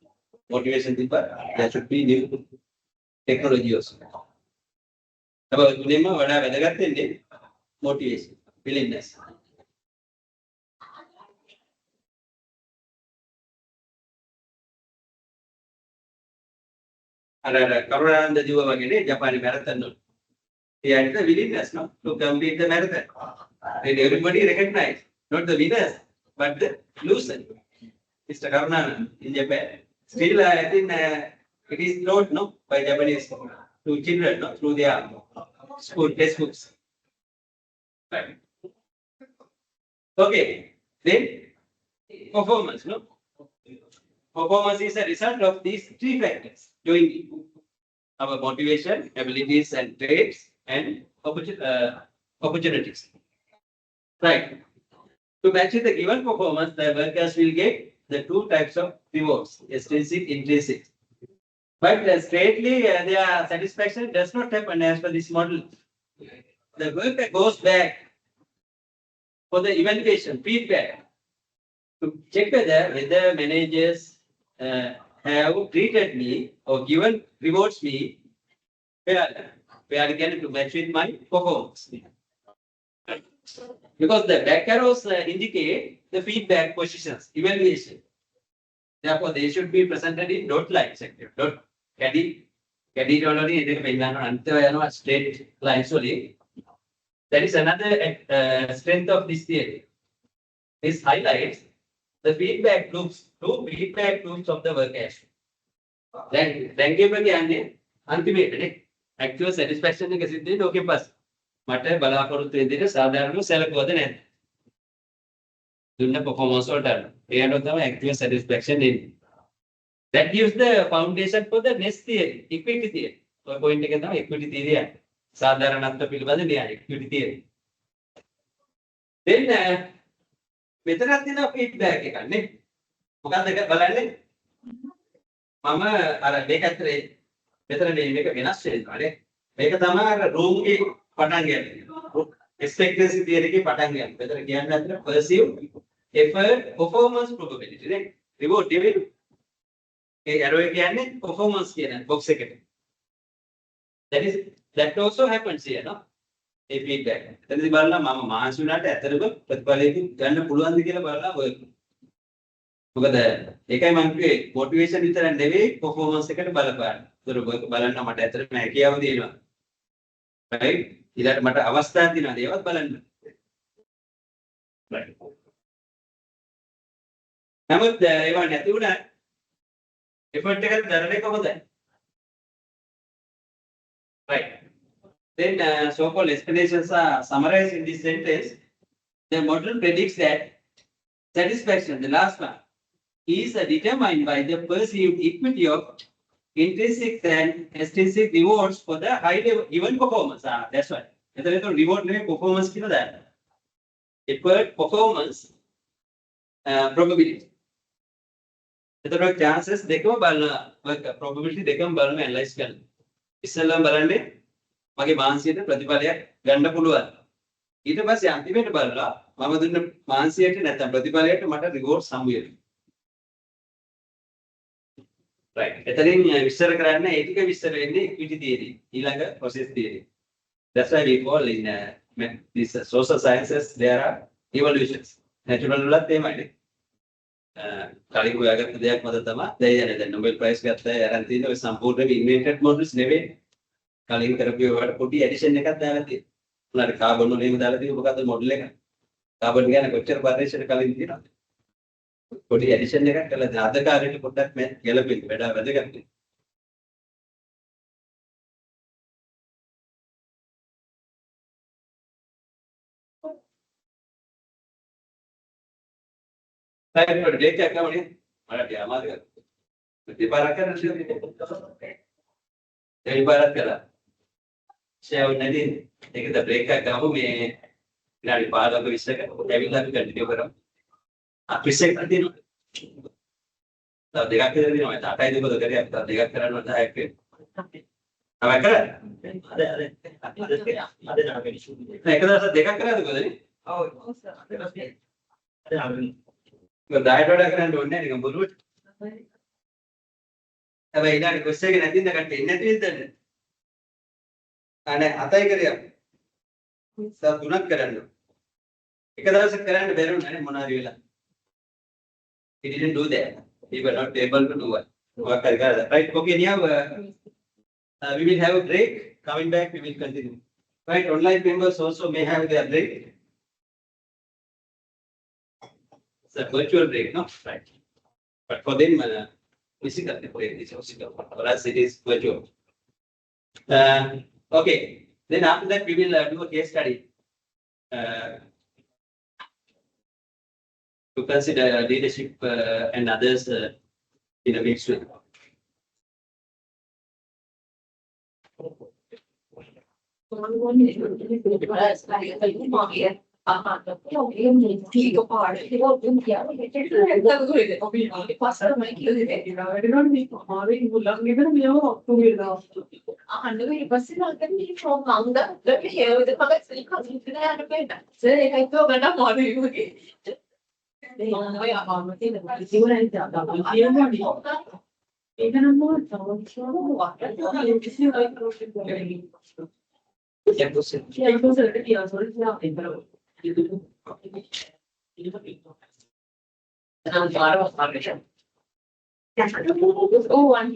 motivation තිබ්බත්, that should be new. technology also. About තුනෙම වඩා වැදගත් වෙන්නේ motivation, willingness. අර කරුණානන්ද ජීව වගේනේ ජපානයේ මැරතන් වල. He had the willingness no, to complete the marathon. And everybody recognized not the winners but the loser. Mr. Karunanand in Japan. Still, I think it is taught no by Japanese to children no, through their school textbooks. Right. Okay. Then performance no. Performance is a result of these three factors jointly. Our motivation, abilities and traits and opportunities. Right. To match the given performance, the workers will get the two types of rewards, extrinsic, intrinsic. But straightly, their satisfaction does not happen as per this model. The worker goes back for the evaluation, feedback, to check whether managers have treated me or given rewards me where again to match with my performance. Because the back arrows indicate the feedback positions, evaluation. Therefore, they should be presented in dot lines. Dot caddy only straight lines only. That is another strength of this theory. This highlights the feedback loops, two feedback loops of the work action. Then ultimately actual satisfaction එක සිද්ධ වෙන්නේ ඕකෙන් පස්සේ. මට බලාපොරොත්තු වෙන විදිහට සාධාරණව සැලකුවද නැද්ද? දුන්න performance වලට අනුව. ඒ අනුව තමයි actual satisfaction එන්නේ. That gives the foundation for the next theory, equity theory. ඔය point එකෙන් තමයි equity theory යන්නේ. සාධාරණත්ව පිළිබඳ න්‍යාය equity theory. Then මෙතනක් තියෙනවා feedback එකක් නේ. මොකක්ද ඒක බලන්නේ? මම අර මේක ඇත්තට මෙතන මේක වෙනස් වෙනවා නේ. මේක තමයි අර room එකේ පටන් ගන්නේ. expectancy theory එකේ පටන් ගන්නේ. මෙතන කියන්නේ අතර perceived effort performance probability නේ. reward දෙවෙනි. ඒ arrow එක කියන්නේ performance කියන box එකට. That also happens here no. A feedback. එතනදී බලලා මම මානසික උනාට ඇත්තටම ප්‍රතිඵලයකින් ගන්න පුළුවන්ද කියලා බලලා ඔය. මොකද ඒකයි මම කිව්වේ motivation විතර නෙවෙයි performance එකට බලපාන. ඒතර ඔයක බලන්න මට ඇත්තටම හැකියාව තියෙනවා. right? ඊළඟට මට අවස්ථාවක් තියෙනවා ඒවත් බලන්න. right. නමුත් ඒවා නැති වුණා effort එක දරන එක හොඳයි. right. Then so-called explanations are summarized in this sentence. The model predicts that satisfaction, the last one, is determined by the perceived equity of intrinsic and extrinsic rewards for the high level given performance. That's why. The reward performance kilo that. Effort, performance, probability. The chances dekama balna probability dekama balna analyze කරන්න. ඉස්සෙල්ලාම බලන්නේ මගේ මානසික ප්‍රතිඵලයක් ගන්න පුළුවන්. ඊට පස්සේ අන්තිමට බලලා මම දුන්න මානසිකයට නැත්නම් ප්‍රතිඵලයට මට රිවෝඩ්ස් හම්බ වෙනවා. right. එතනින් විස්තර කරන්න ඒ ටික විස්තර වෙන්නේ equity theory. ඊළඟ process theory. That's why we call in these social sciences there are evolutions. Natural වලත් එහෙමයි. කලින් හොයාගත්ත දෙයක් මත තමයි දැන් Nobel Prize ගත්ත අරන් තියෙන ඔය සම්පූර්ණ invented models නෙවෙයි. කලින් කරපු ඒවාට පොඩි ඇඩිෂන් එකක් දාලා තියෙනවා. උනාට කාබන් වල එහෙම දාලා තියෙනවා මොකද්ද මොඩල් එක? කාබන් ගැන කොච්චර පරිශ්‍රණ කලින් තියෙනවද? පොඩි ඇඩිෂන් එකක් කළා. දැන් අද කාලේට පොඩ්ඩක් මේ ගැලපෙන්නේ වඩා වැදගත්. සයිඩ් ඩේට් එකක් ගමනේ. මට අමාරු කරා. දෙපාරක් කරලා දෙපාරක් කළා. ෂෙයාර් නැති ඒකද බ්‍රේක් එකක් ගමු මේ විනාඩි 15ක 20ක ඇවිල්ලා අපි කන්ටිනියු කරමු. අපිස් එකක් තියෙනවා. තව දෙකක් විතර දෙනවා. 8යි දෙකද කරේ අපි තව දෙකක් කරන්න 10ක් වෙනවා. තමයි කරන්නේ. අද නාගෙන ෂූට් එක. එක දවසක් දෙකක් කරාද කොහොමද? ඔව්. අද නාගෙන. 10ට වඩා කරන්න ඕනේ නැහැ නිකන් බොරුවට. හැබැයි ඊළඟ ක්වෙස්චන් එක නැතිනම් කට්ටිය එන්නේ නැති වෙද්ද? අනේ 7යි කරේ. සර් 3ක් කරන්න. එක දවසක් කරන්න බැරුණා නේ මොනවා හරි වෙලා. He didn't do that. He was not able to do it. Right, okay, now we will have a break. Coming back, we will continue. Right, online members also may have their break. It's a virtual break, no? Right. But for them, physical break is physical. For us, it is virtual. Okay, then after that, we will do a case study. To consider leadership and others in a mixed way. Oh, one,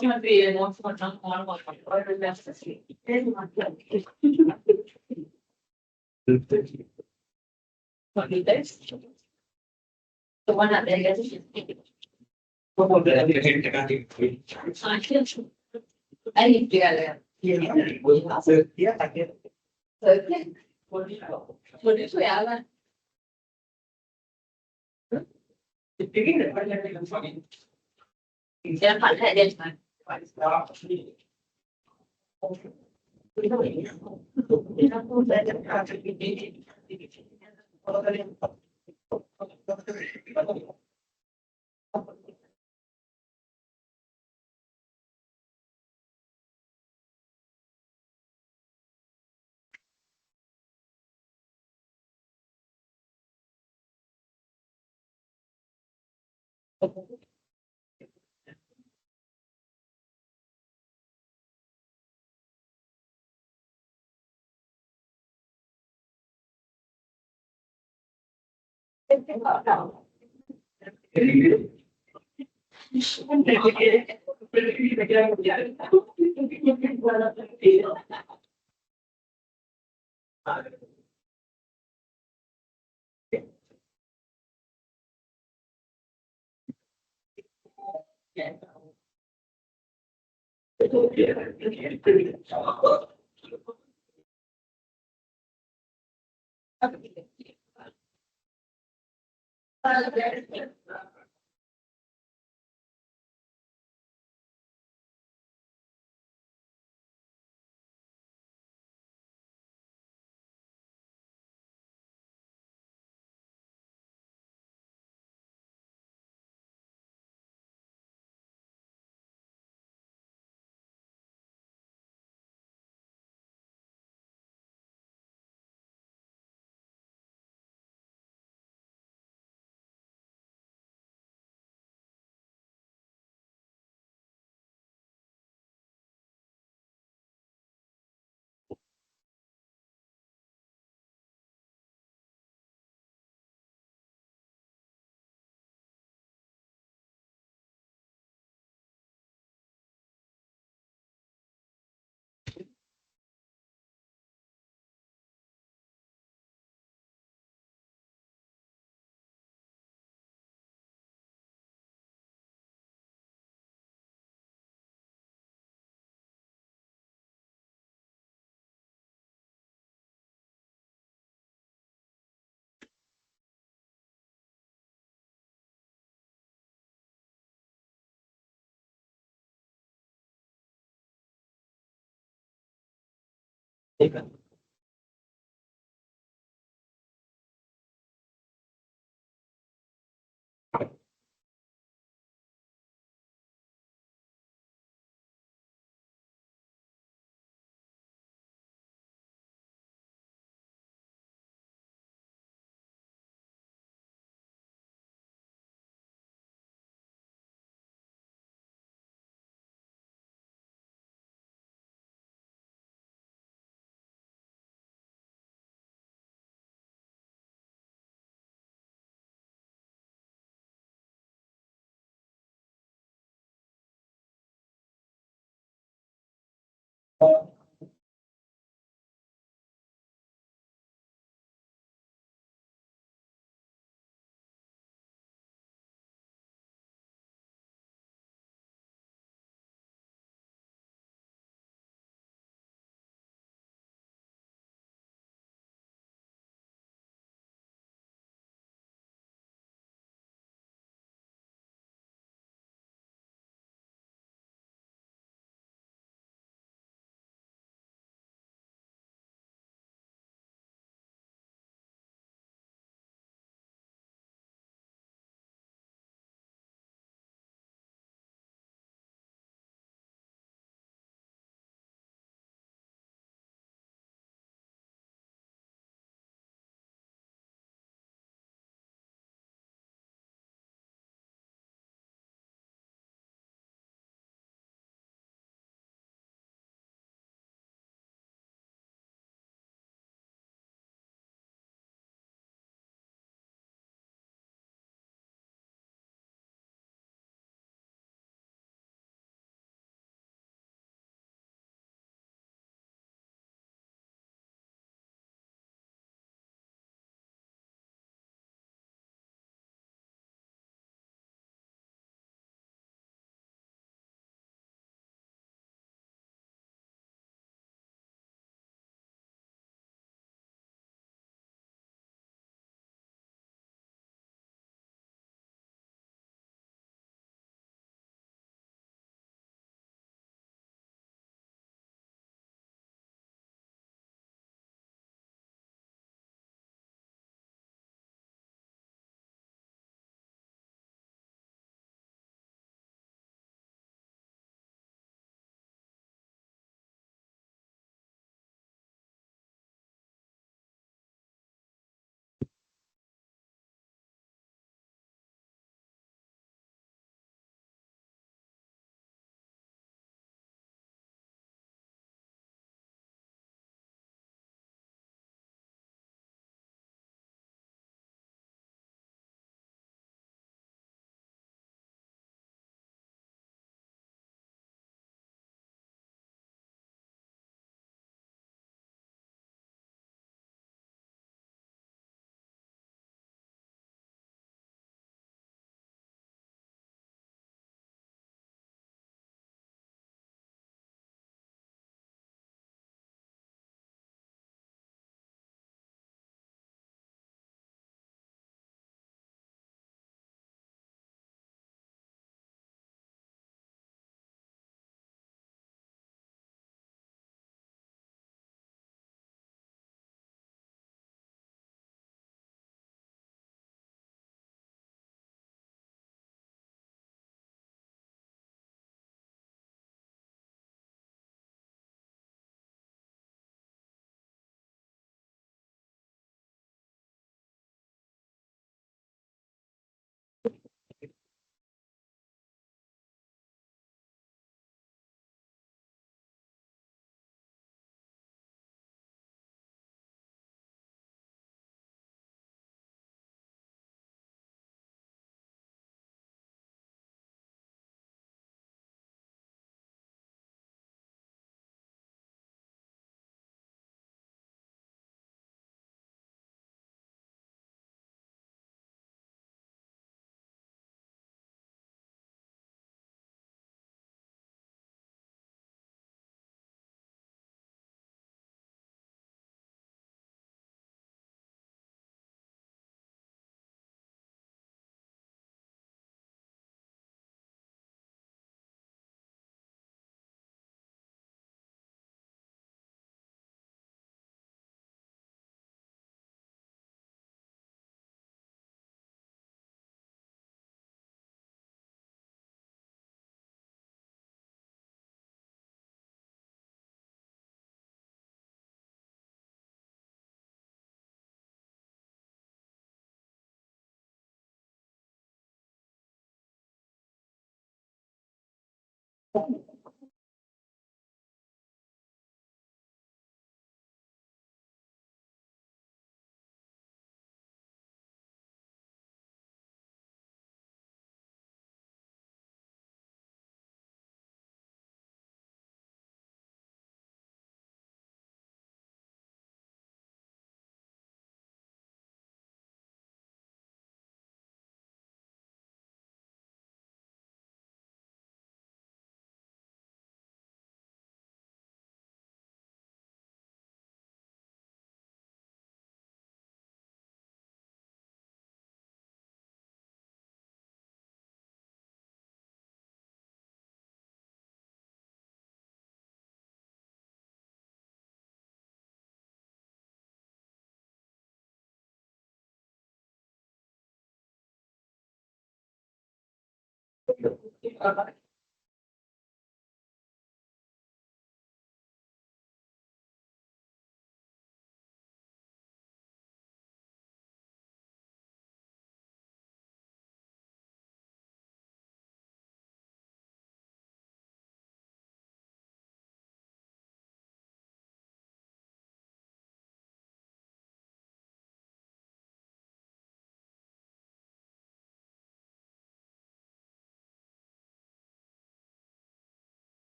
two, three, and one, the one at the I need to get it. Okay. What is it? Yeah, but that is fine.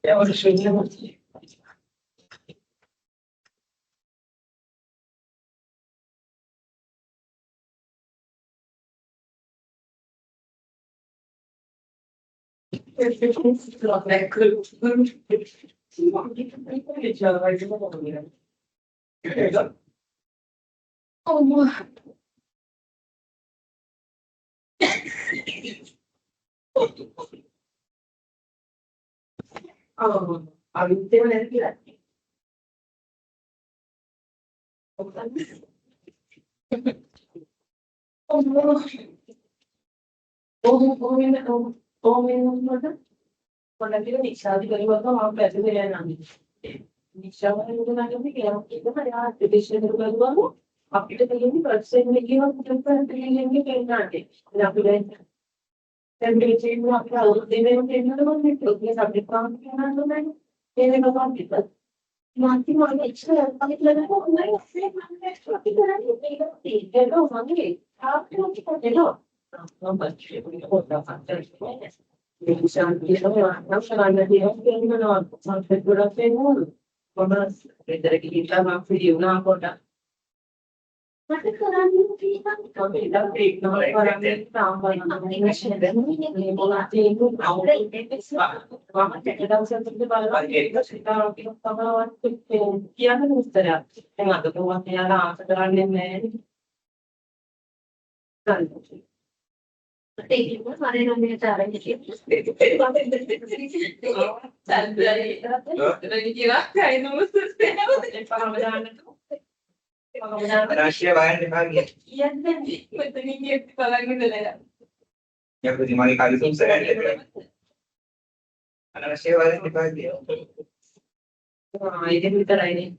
Yeah, what is it? Oh, my. Oh, are you doing it? Oh, no. Quando iniziato per riguardo a un pezzo di anni. Iniziamo a vedere che era un magari decide per quello, a più di per se ne io non per che è nati. La prudenza. Sempre che una cosa deve non è che sarebbe tanto non è che non va più. Ma attimo invece la non è se ma è che però non è altro che no. Non faccio più cosa fare. Non saranno di no, sono per come vedere che gli chiama qui una cosa. Ma che saranno finita? Non è veramente tanto, non è scendere, non volati, ma che da sempre di balla, che si sta che stava chi ha non starà. È nato con una piana per anni e mezzo. Devi fare non militare che Russia vai anche ya così magari sul serio. Allora se vai anche paghi. No, devi mettere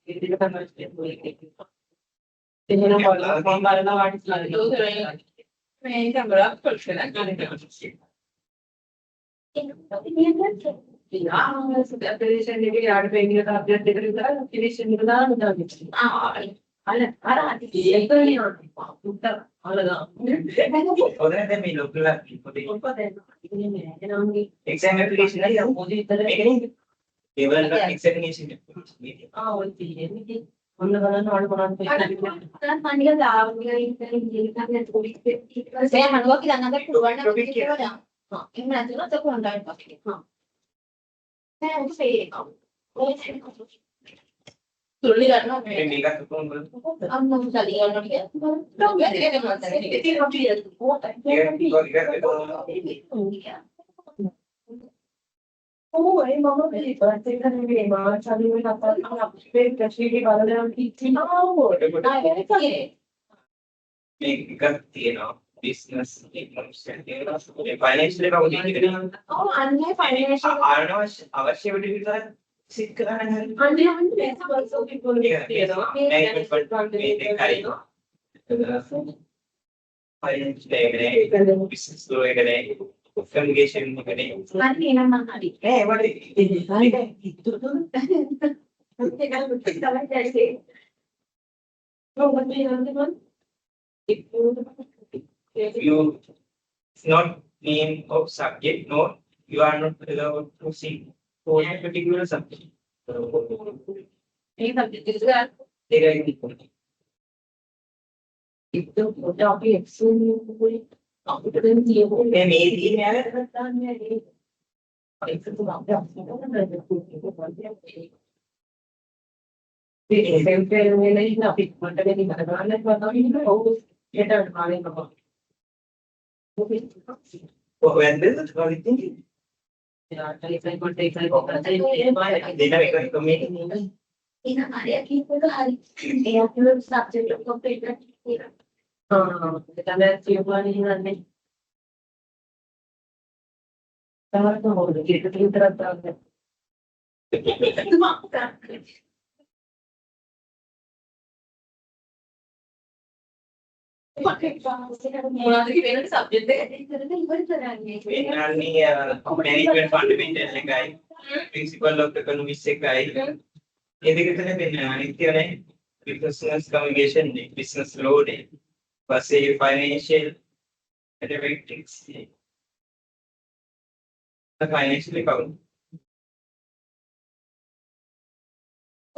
devi fare se non vuoi fare la vacanza. Mi sembra forse la saya manual kita nanti keluar nanti kita ada. Ini nanti nanti aku nanti pakai. Saya untuk saya. Tulis kan? Anu bisa lihat nanti. Dong, dia dia nanti. Dia nanti dia. Oh, hey, mama, very good. Take the name, mama. Charlie, we have to speak. She got a teaching. Oh, I very good. Business, financially, Oh, anne financial. आवश्यक Sikh Anne also people business communication Anne nama hari. you it's not name of subject, no, you are not allowed to see for a particular subject. Ini subject juga. Itu tapi ekstrim boleh. Aku tidak dia boleh. Maybe Itu tu apa? sempre nelle napi, ma te ne dico, non è quando mi trovo, che da male no. Oh, when this is what I think. Yeah, I think we'll take like Ini hari aquí fue hari. Ya tu subject complete. kita lihat siapa ni nanti. Sama sama kita terus. Itu makan. Mulai dari mana subject Management fundamental guy, principle of economics guy. Ini kita ni business communication, business law, financial mathematics. financially count.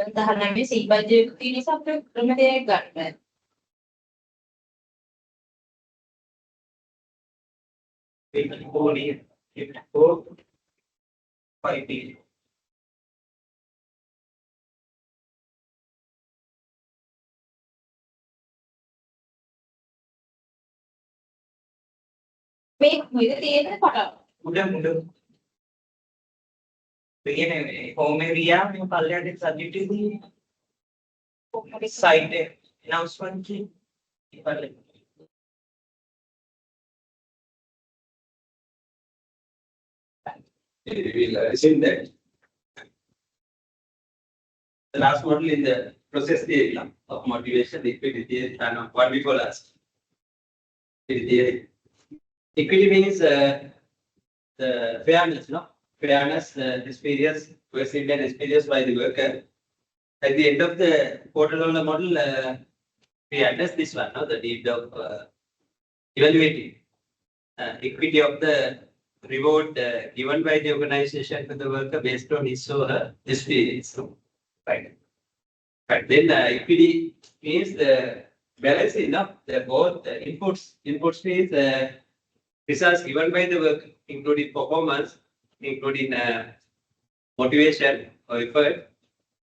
උදාහරණයක් සී budget තියෙන නිසා අපිට ක්‍රම දෙකක් ගන්න. Four, 5 මේ විදිහට තියෙන පටල. Mudah. Begini, home area yang kalian di subject ini site announcement ki balik. We will assume that the last model in the process theory of motivation, equity theory, and what we call as equity theory. Equity means the fairness, no? Fairness, experience, perceived and experience by the worker. At the end of the Portalola model, we address this one, no? The need of evaluating equity of the reward given by the organization to the worker based on his or her experience. Right. But then equity means the balancing of the both inputs. Inputs means results given by the work, including performance, including motivation or effort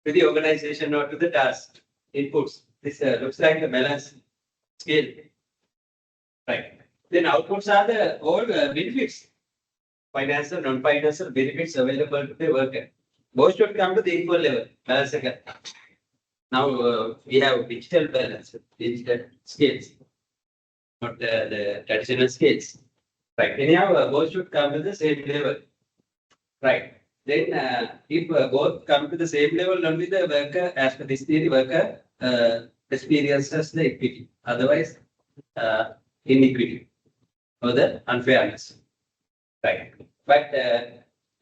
to the organization or to the task inputs. This looks like a balance scale. Right. Then outputs are the all benefits, financial, non-financial benefits available to the worker. Both should come to the equal level. Balance again. Now we have digital balance, digital scales, not the traditional scales. Right. Anyhow, both should come to the same level. Right. Then, if both come to the same level, only the worker, as per this theory, worker experiences the equity. Otherwise, inequity or the unfairness. Right. But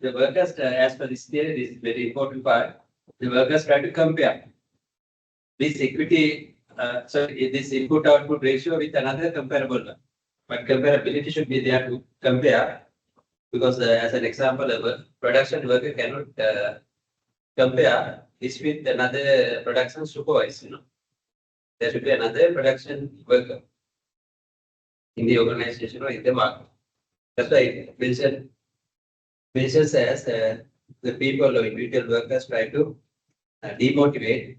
the workers, as per this theory, this is very important part. The workers try to compare this equity, this input-output ratio with another comparable one. But comparability should be there to compare. Because as an example, a production worker cannot compare this with another production supervisor. There should be another production worker in the organization or in the market. That's why it mentions as the people or individual workers try to demotivate,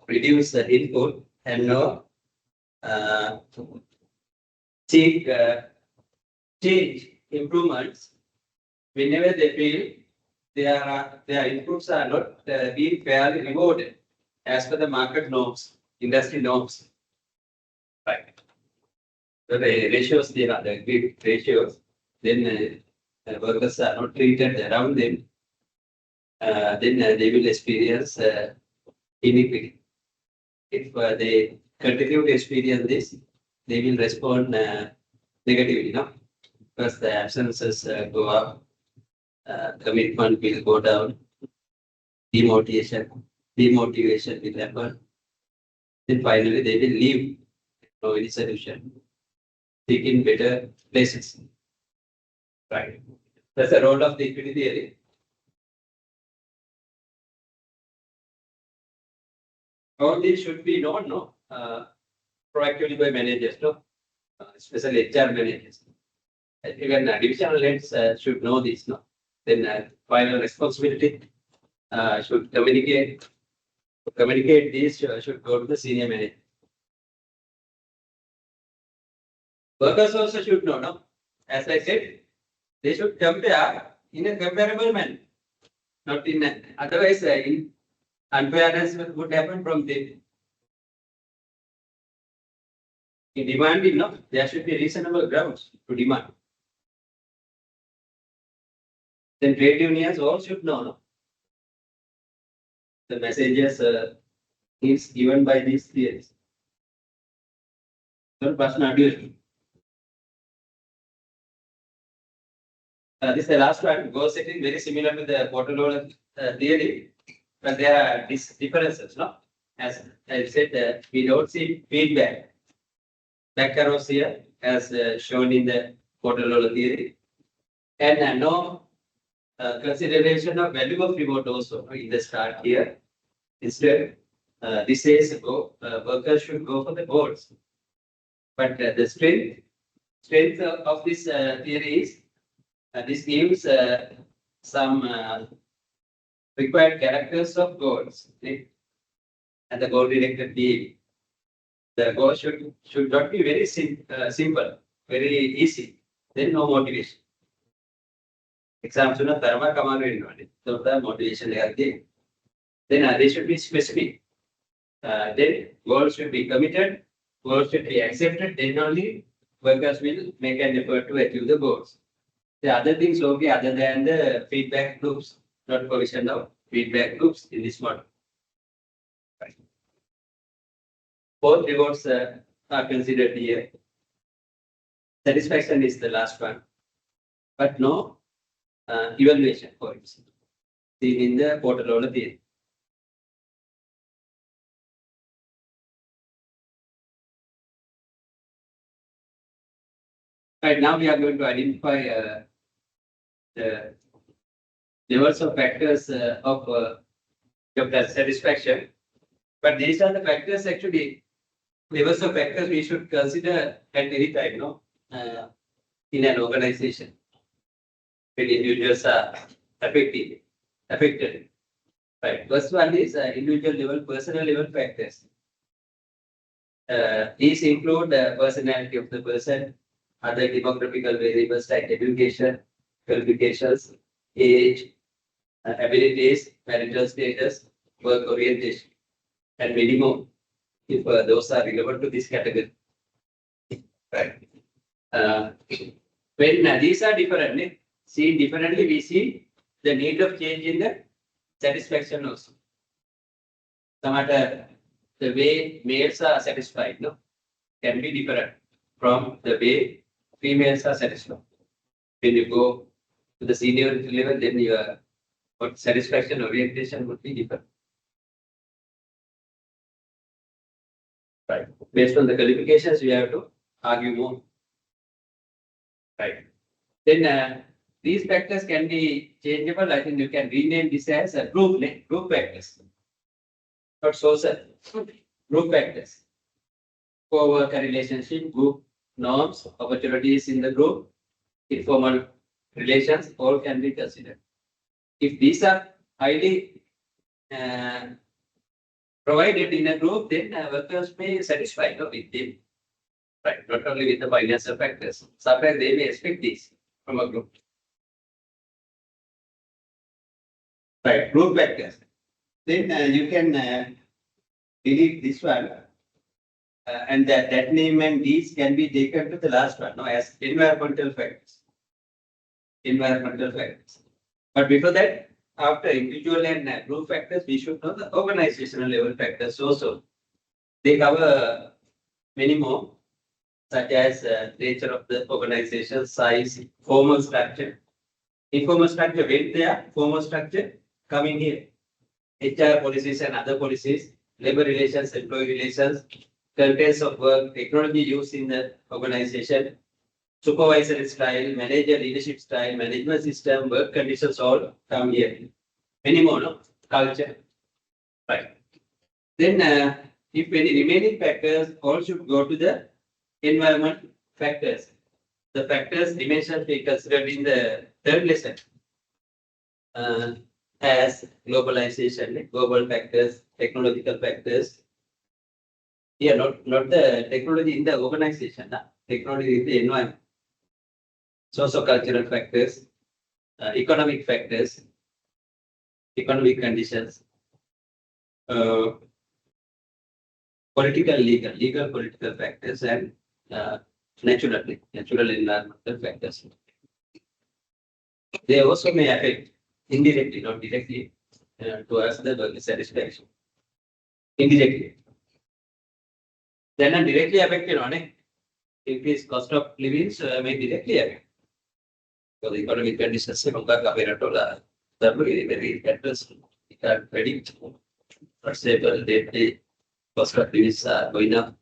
reduce the input, and seek change. Improvements whenever they feel their inputs are not being fairly rewarded as per the market norms, industry norms. Right. So the ratios, there are the agreed ratios, then workers are not treated around them, then they will experience inequity. If they continue to experience this, they will respond negatively, no? Because the absences go up, commitment will go down, demotivation will happen. Then finally they will leave, no any solution, seeking better places. Right. That's the role of the equity theory. All these should be known, no? Proactively by managers, no? Especially HR managers. Even divisional heads should know this, no? Then final responsibility should communicate. To communicate these should go to the senior manager. Workers also should know, no? As I said, they should compare in a comparable manner, not in otherwise in unfairness would happen from them. In demanding, no, there should be reasonable grounds to demand. Then trade unions all should know, no? The messages is given by these theories. Don't pass my audio. This is the last one. Goal setting very similar to the Portalola theory, but there are differences, no? As I said, we don't see feedback. Back arrows here, as shown in the Portalola theory. And no consideration of value of reward also in the start here. Instead, this says workers should go for the goals. But the strength of this theory is this gives some required characters of goals, right? And the goal directed behavior. The goal should not be very simple, very easy. Then no motivation. Exams una tharma kamaru innoni. So the motivation they they should be specific. Then goals should be committed. Goals should be accepted. Then only workers will make an effort to achieve the goals. The other things okay other than the feedback loops, not provision of feedback loops in this model. Right. Both rewards are considered here. Satisfaction is the last one, but no evaluation points seen in the portal theory. Right now we are going to identify the levels of factors of job satisfaction. But these are the factors actually, levels of factors we should consider at any time, no? In an organization. When individuals are affected. Right. First one is individual level, personal level factors. These include the personality of the person, other demographical variables like education, qualifications, age, abilities, marital status, work orientation, and many more, if those are relevant to this category. Right. When these are different, seen differently, we see the need of change in the satisfaction also. No matter the way males are satisfied, no, can be different from the way females are satisfied. When you go to the seniority level, then your satisfaction orientation would be different. Right. Based on the qualifications, we have to argue more. Right. Then these factors can be changeable. I think you can rename this as a group factors. Not social. Group factors. Co-work relationship, group norms, opportunities in the group, informal relations, all can be considered. If these are highly provided in a group, then workers may satisfy with them. Right, not only with the financial factors. Sometimes they may expect this from a group. Right, group factors. Then you can delete this one. And that name and these can be taken to the last one, no, as environmental factors. Environmental factors. But before that, after individual and group factors, we should know the organizational level factors also. They cover many more, such as nature of the organization, size, formal structure. Informal structure went there, formal structure coming here. HR policies and other policies, labor relations, employee relations, contents of work, technology used in the organization, supervisory style, manager leadership style, management system, work conditions, all come here. Many more, no? Culture. Right. Then, if any remaining factors, all should go to the environment factors. The factors dimensions we considered in the third lesson as globalization, global factors, technological factors. Yeah, not the technology in the organization, technology in the environment. Socio-cultural factors, economic factors, economic conditions, political, legal, political factors, and natural environmental factors. They also may affect indirectly, not directly, towards the work satisfaction. Indirectly. Then directly affected on it. Increased cost of living may directly affect. So the economic conditions very factors we can't predict. For example, the cost of living are going up.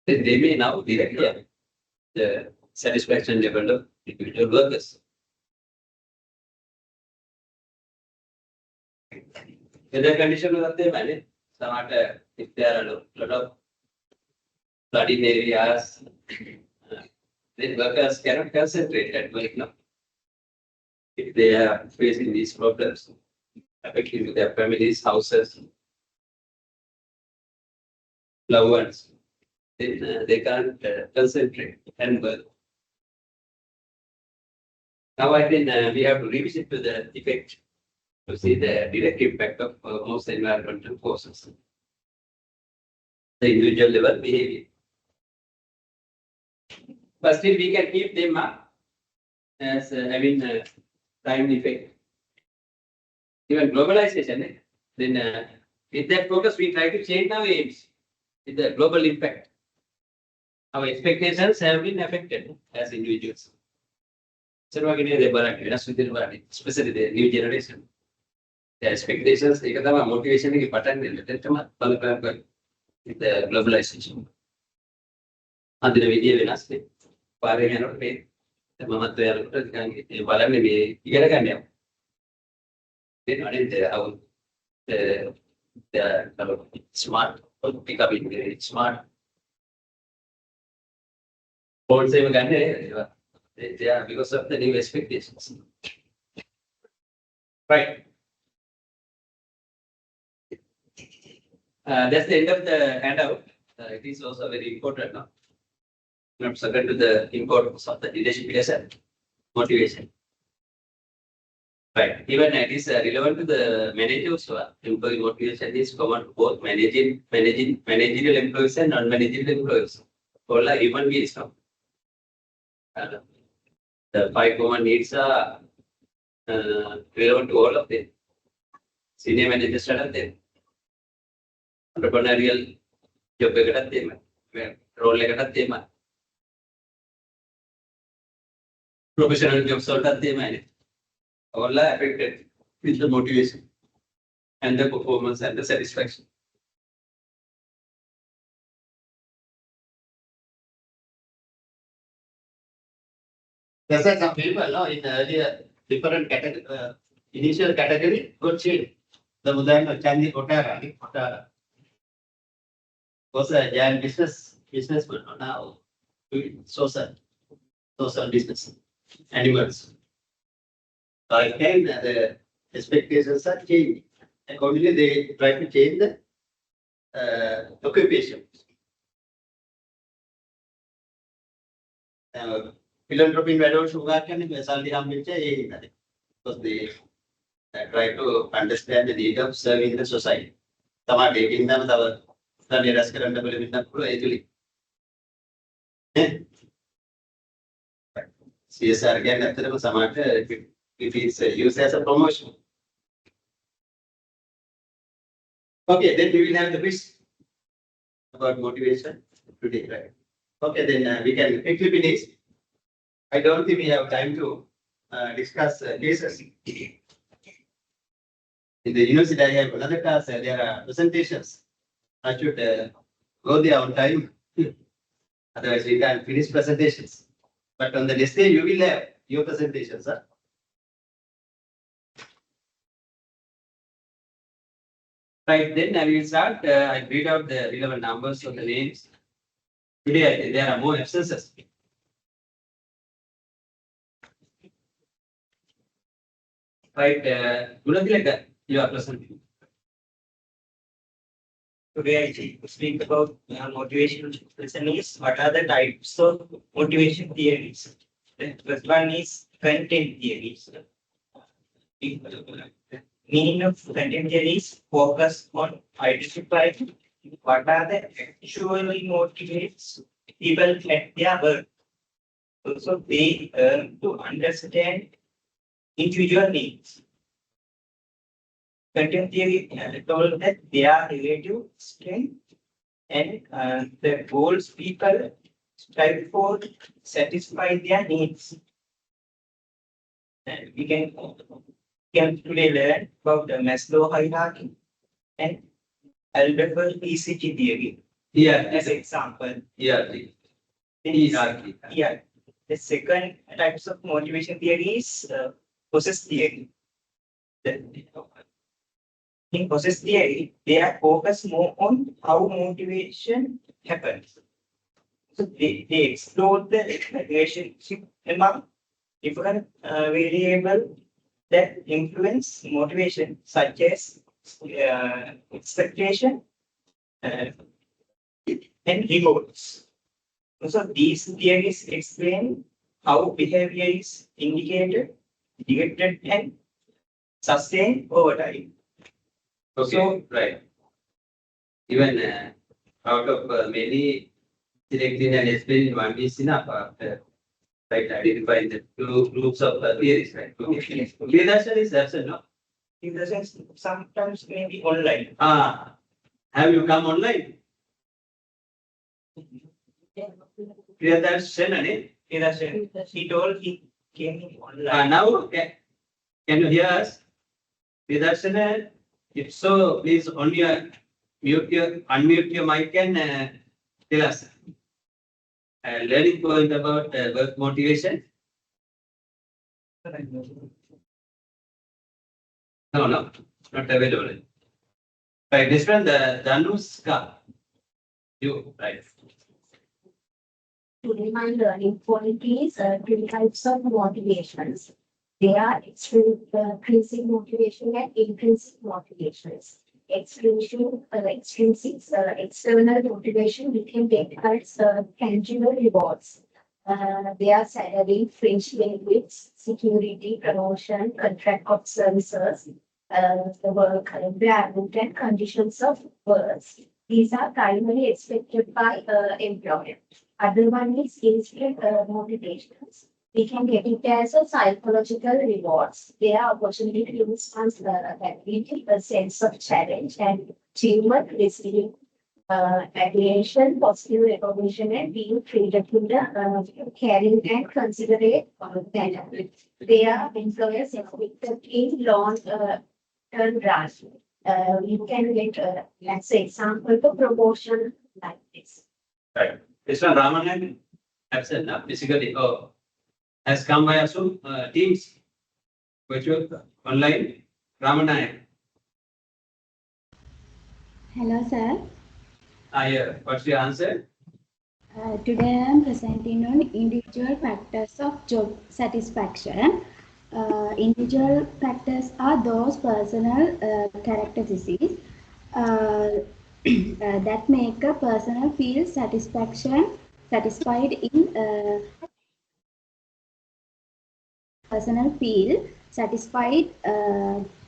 Then they may now directly affect the satisfaction level of individual workers. Weather condition was there, some if there are a lot of flooding areas, then workers cannot concentrate at work now. If they are facing these problems, affecting their families, houses, loved ones, then they can't concentrate and work. Now I think we have to revisit to the effect to see the direct impact of most environmental forces. The individual level behavior. But still we can keep them up as time effect. Even globalization, then with that focus we try to change our aims with the global impact. Our expectations have been affected as individuals. Especially the new generation. The expectations, motivation, with the globalization. And the video in us, Pari and pay the Mamatu, Palami, Yagania. Then I didn't how the smart, becoming very smart. Board same again, they are because of the new expectations. Right. That's the end of the handout. It is also very important now. Not second to the importance of the leadership lesson, motivation. Right. Even it is relevant to the managers. Employee motivation is common to both managerial employees and non-managerial employees. All are human beings now. The 5 common needs are relevant to all of them. Senior managers are there. Entrepreneurial job role professional jobs all are affected with the motivation and the performance and the satisfaction. There's some people in the earlier different category, initial category, good shade. The Mudan Chandi Otara was a giant businessman now social business animals. So I think the expectations are changing. Accordingly, they try to change the occupation. Philanthropy values because they try to understand the need of serving the society. Taking them the CSR again, if it's used as a promotion. Okay, then we will have the quiz about motivation today, right? Okay, then we can quickly finish. I don't think we have time to discuss cases. In the university, I have another class, there are presentations. I should go there on time. Otherwise, we can't finish presentations. But on the next day, you will have your presentations, sir. Right, then I will start. I read out the relevant numbers of the names. Today, there are more absences. Right, Gunatilaka, you are present. Today I speak about motivation is what are the types of motivation theories. The first one is content theories. Meaning of content theories focus on identifying what are the actually motivates people at their work. Also, they to understand individual needs. Content theory told that they are relative strength and the goals people strive for satisfy their needs. And we can today learn about the Maslow hierarchy and Albert's ECG theory. Yeah, As an example. hierarchy. Hierarchy. Yeah. The second types of motivation theory is process theory. In process theory, they are focused more on how motivation happens. So they explore the relationship among different variables that influence motivation, such as expectation and rewards. So these theories explain how behavior is indicated, directed, and sustained over time. Okay, So- right. Even out of many selected and explained, one is enough. Right, identifying the two groups of theories, right? Yes. Vedasan is absent, no? In the sense, sometimes maybe online. Have you come online? Vedasan, eh? He told he came in online. Now, can you hear us? Vedasan, if so, please unmute your mic and tell us. Learning point about work motivation. No, not available. Right, this one, the Danuska. You, right. Today, my learning point is three types of motivations. They are extrinsic motivation and intrinsic motivations. Extrinsic, external motivation we can get as tangible rewards. They are salary, fringe benefits, security, promotion, contract of services, the work environment and conditions of work. These are primarily expected by employer. Other one is instant motivations. We can get it as a psychological rewards. They are opportunity to response activity, a sense of challenge and achievement, receiving admiration, positive recognition, and being treated with the caring and considerate manner. They are employers expected in long term run. You can get, as an example, the promotion like this. Right. This one, Ramanan, absent, now physically, has come via Zoom, Teams, virtual, online, Ramanan. Hello, sir. What's your answer? Today I am presenting on individual factors of job satisfaction. Individual factors are those personal characteristics that make a person feel satisfied in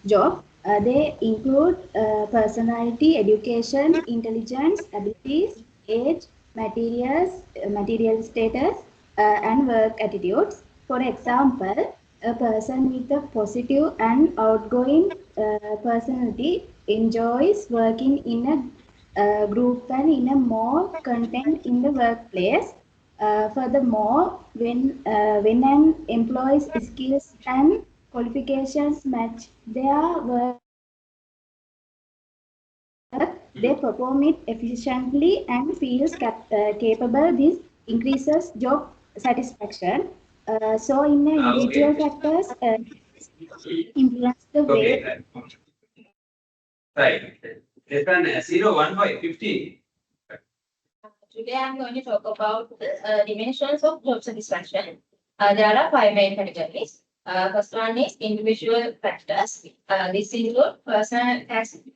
job. They include personality, education, intelligence, abilities, age, material status, and work attitudes. For example, a person with a positive and outgoing personality enjoys working in a group and in a more content in the workplace. Furthermore, when an employee's skills and qualifications match their work, they perform it efficiently and feels capable. This increases job satisfaction. So, in individual factors, influence the way. Okay, right. This one, 0, 1, 5, 15. Today I'm going to talk about the dimensions of job satisfaction. There are 5 main categories. First one is individual factors. This include personal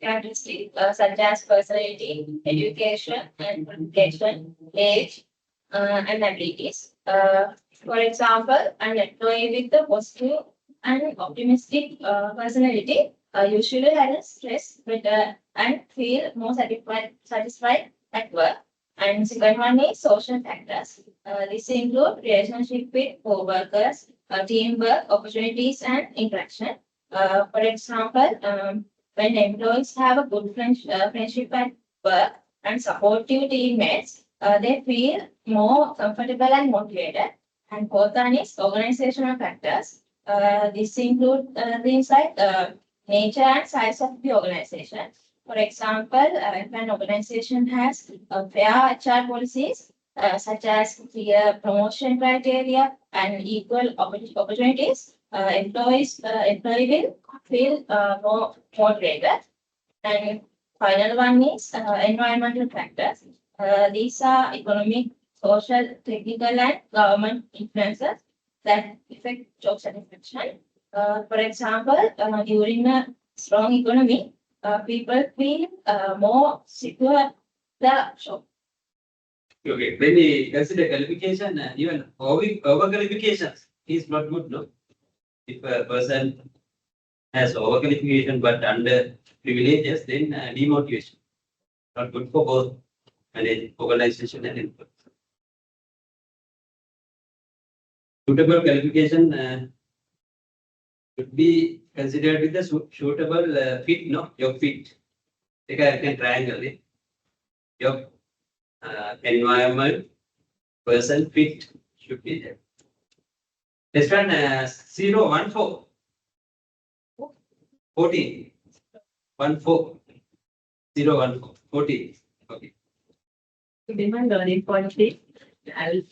characteristics such as personality, education and qualification, age, and abilities. For example, an employee with a positive and optimistic personality usually has stress better and feel more satisfied at work. And second one is social factors. This include relationship with co-workers, teamwork, opportunities, and interaction. For example, when employees have a good friendship at work and supportive teammates, they feel more comfortable and motivated. And fourth one is organizational factors. This include things like nature and size of the organization. For example, if an organization has fair HR policies, such as clear promotion criteria and equal opportunities, employee will feel more motivated. And final one is environmental factors. These are economic, social, technical, and government influences that affect job satisfaction. For example, during a strong economy, people feel more secure the job. Okay, when we consider qualification, even over qualifications is not good, no? If a person has over qualification but under privileges, then demotivation. Not good for both organization and employees. Suitable qualification should be considered with the suitable fit, no? Your fit. Take a triangle. Your environment, person fit should be there. Next one, 014. 14. 14. 014. 14. Okay. Demand learning point is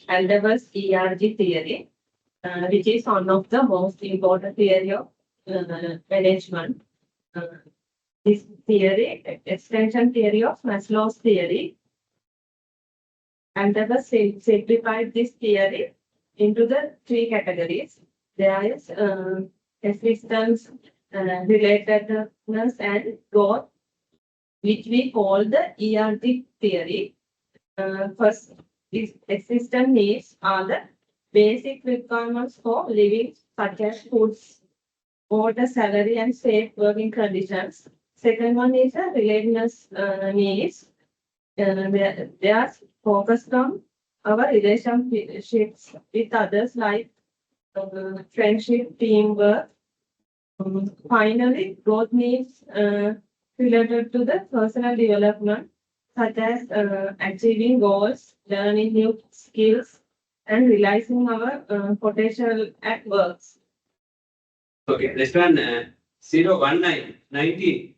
Aldaba's ERG theory, which is one of the most important theory of management. This theory, extension theory of Maslow's theory, Aldaba simplified this theory into the three categories. There is existence, relatedness, and growth, which we call the ERG theory. First, these existence needs are the basic requirements for living, such as food, water, salary, and safe working conditions. Second one is the relatedness needs. They are focused on our relationships with others, like friendship, teamwork. Finally, growth needs related to the personal development, such as achieving goals, learning new skills, and realizing our potential at work. Okay, next one, 019. 19.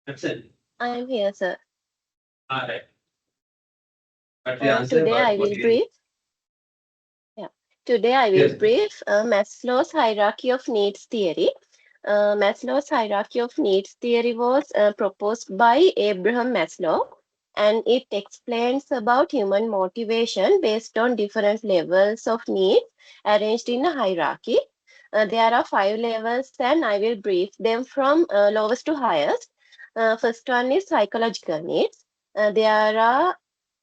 Absent. I am here, sir. All right. But the answer, Today I will brief. Today I will Yes. brief Maslow's hierarchy of needs theory. Maslow's hierarchy of needs theory was proposed by Abraham Maslow, and it explains about human motivation based on different levels of needs arranged in a hierarchy. There are 5 levels, and I will brief them from lowest to highest. First one is psychological needs.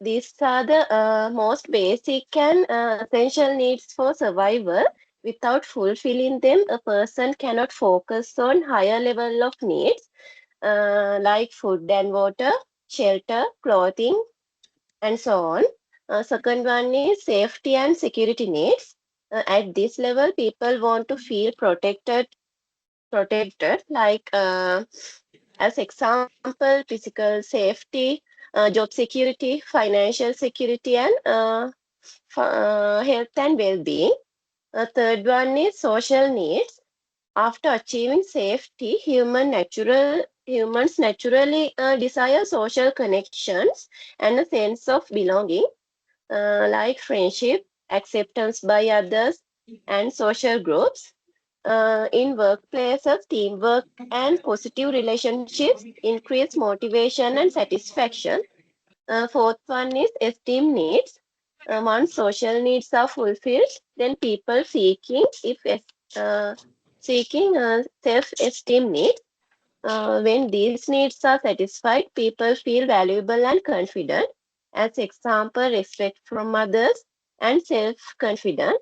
These are the most basic and essential needs for survival. Without fulfilling them, a person cannot focus on higher level of needs like food and water, shelter, clothing, and so on. Second one is safety and security needs. At this level, people want to feel protected, like as example, physical safety, job security, financial security, and health and well-being. Third one is social needs. After achieving safety, humans naturally desire social connections and a sense of belonging, like friendship, acceptance by others, and social groups. In workplaces, teamwork and positive relationships increase motivation and satisfaction. Fourth one is esteem needs. Once social needs are fulfilled, then people seeking self-esteem needs. When these needs are satisfied, people feel valuable and confident. As example, respect from others and self-confidence.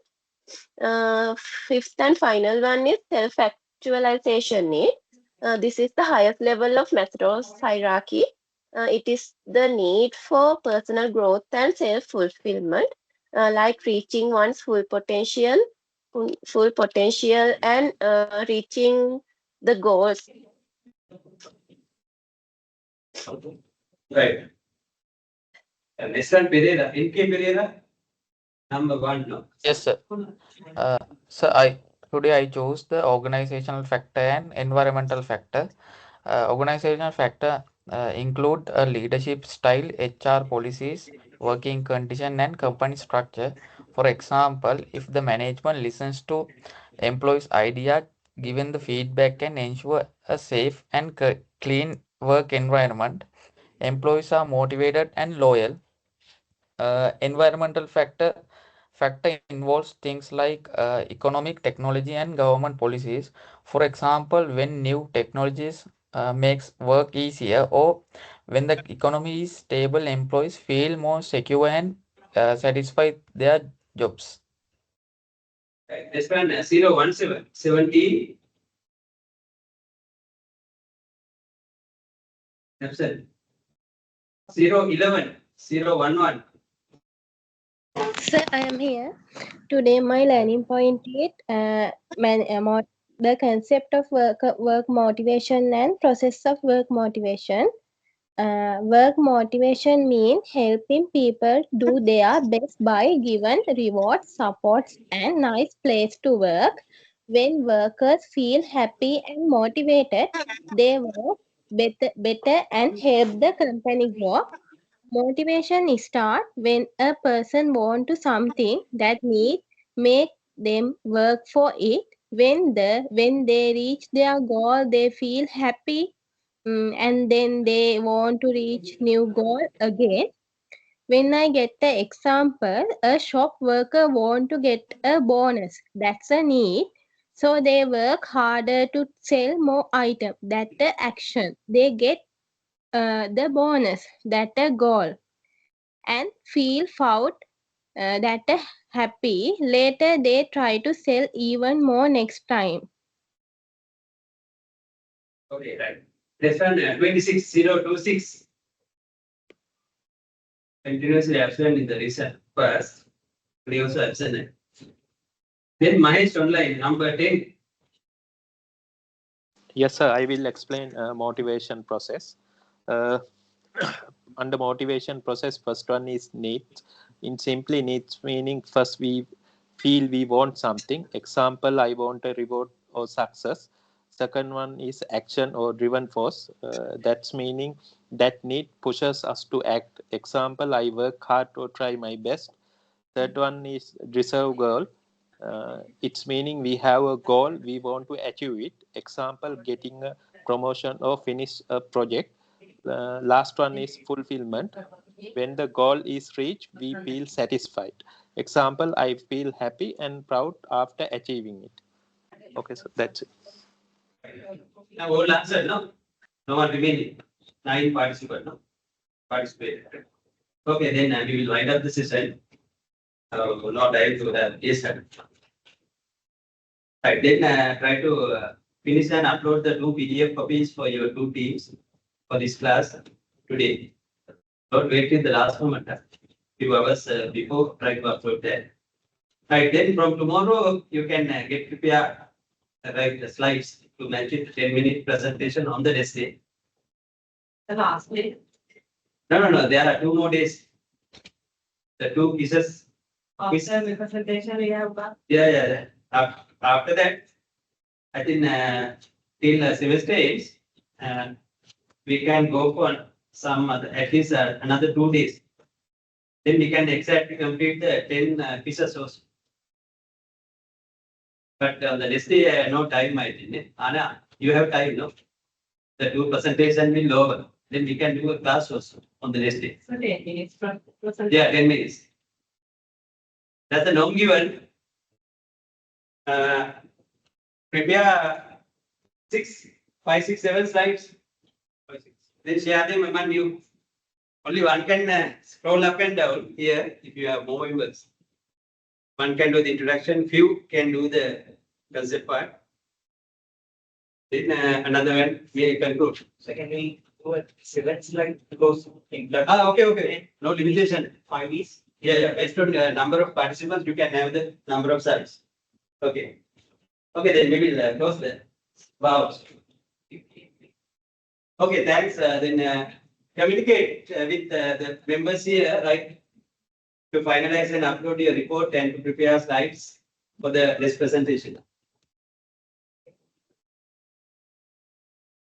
Fifth and final one is self-actualization need. This is the highest level of Maslow's hierarchy. It is the need for personal growth and self-fulfillment, like reaching one's full potential and reaching the goals. Right. Next one, Pereira. NK Pereira. Number 1, no? Yes, sir. Today I chose the organizational factor and environmental factor. Organizational factor include leadership style, HR policies, working condition, and company structure. For example, if the management listens to employees' idea, given the feedback can ensure a safe and clean work environment, employees are motivated and loyal. Environmental factor involves things like economic, technology, and government policies. For example, when new technologies makes work easier, or when the economy is stable, employees feel more secure and satisfied their jobs. This one 017 70. Absent. 011 011. Sir, I am here. Today, my learning point is the concept of work motivation and process of work motivation. Work motivation means helping people do their best by given rewards, supports, and nice place to work. When workers feel happy and motivated, they work better and help the company grow. Motivation start when a person want to something that need make them work for it. When they reach their goal, they feel happy, and then they want to reach new goal again. When I get the example, a shop worker want to get a bonus. That's a need. So they work harder to sell more items. That's the action. They get the bonus. That's a goal and feel proud that happy. Later, they try to sell even more next time. Okay, right. This one 26026. Continuously absent in the recent past. They also absent. Then Mahesh online number 10. Yes, sir. I will explain motivation process. Uh, under motivation process, first one is needs. In simply needs meaning, first we feel we want something. Example, I want a reward or success. Second one is action or driven force. That's meaning that need pushes us to act. Example, I work hard to try my best. Third one is reserve goal. It's meaning we have a goal, we want to achieve it. Example, getting a promotion or finish a project. Last one is fulfillment. When the goal is reached, we feel satisfied. Example, I feel happy and proud after achieving it. Okay, so that's it. Now all answer, no? No one remaining. 9 participants, no? Participate. Okay, then we will wind up the session. Not dive to the case study. Right, then try to finish and upload the 2 PDF copies for your 2 teams for this class today. Don't wait till the last moment. Few hours before, try to upload that. Right, then from tomorrow, you can get prepared, write the slides to match it 10-minute presentation on the next day. The last day. No, there are 2 more days. The 2 pieces. After the presentation, we have got. Yeah. After that, I think till semester ends, we can go for some other, at least another 2 days. Then we can exactly complete the 10 pieces also. But on the next day, no time, I think. Anna, you have time, no? The 2 presentation will lower. Then we can do a class also on the next day. So 10 minutes from presentation. Yeah, 10 minutes. That's the norm given. Prepare 5, 6, 7 slides. Then share them among you. Only one can scroll up and down here if you have more members. One can do the introduction, few can do the concept part. Then another one may conclude. Secondly, do a 7 slide because Okay. No limitation. 5 is. Yeah. Based on number of participants, you can have the number of slides. Okay, then we will close the vows. Okay, thanks. Then communicate with the members here, right? To finalize and upload your report and to prepare slides for the next presentation.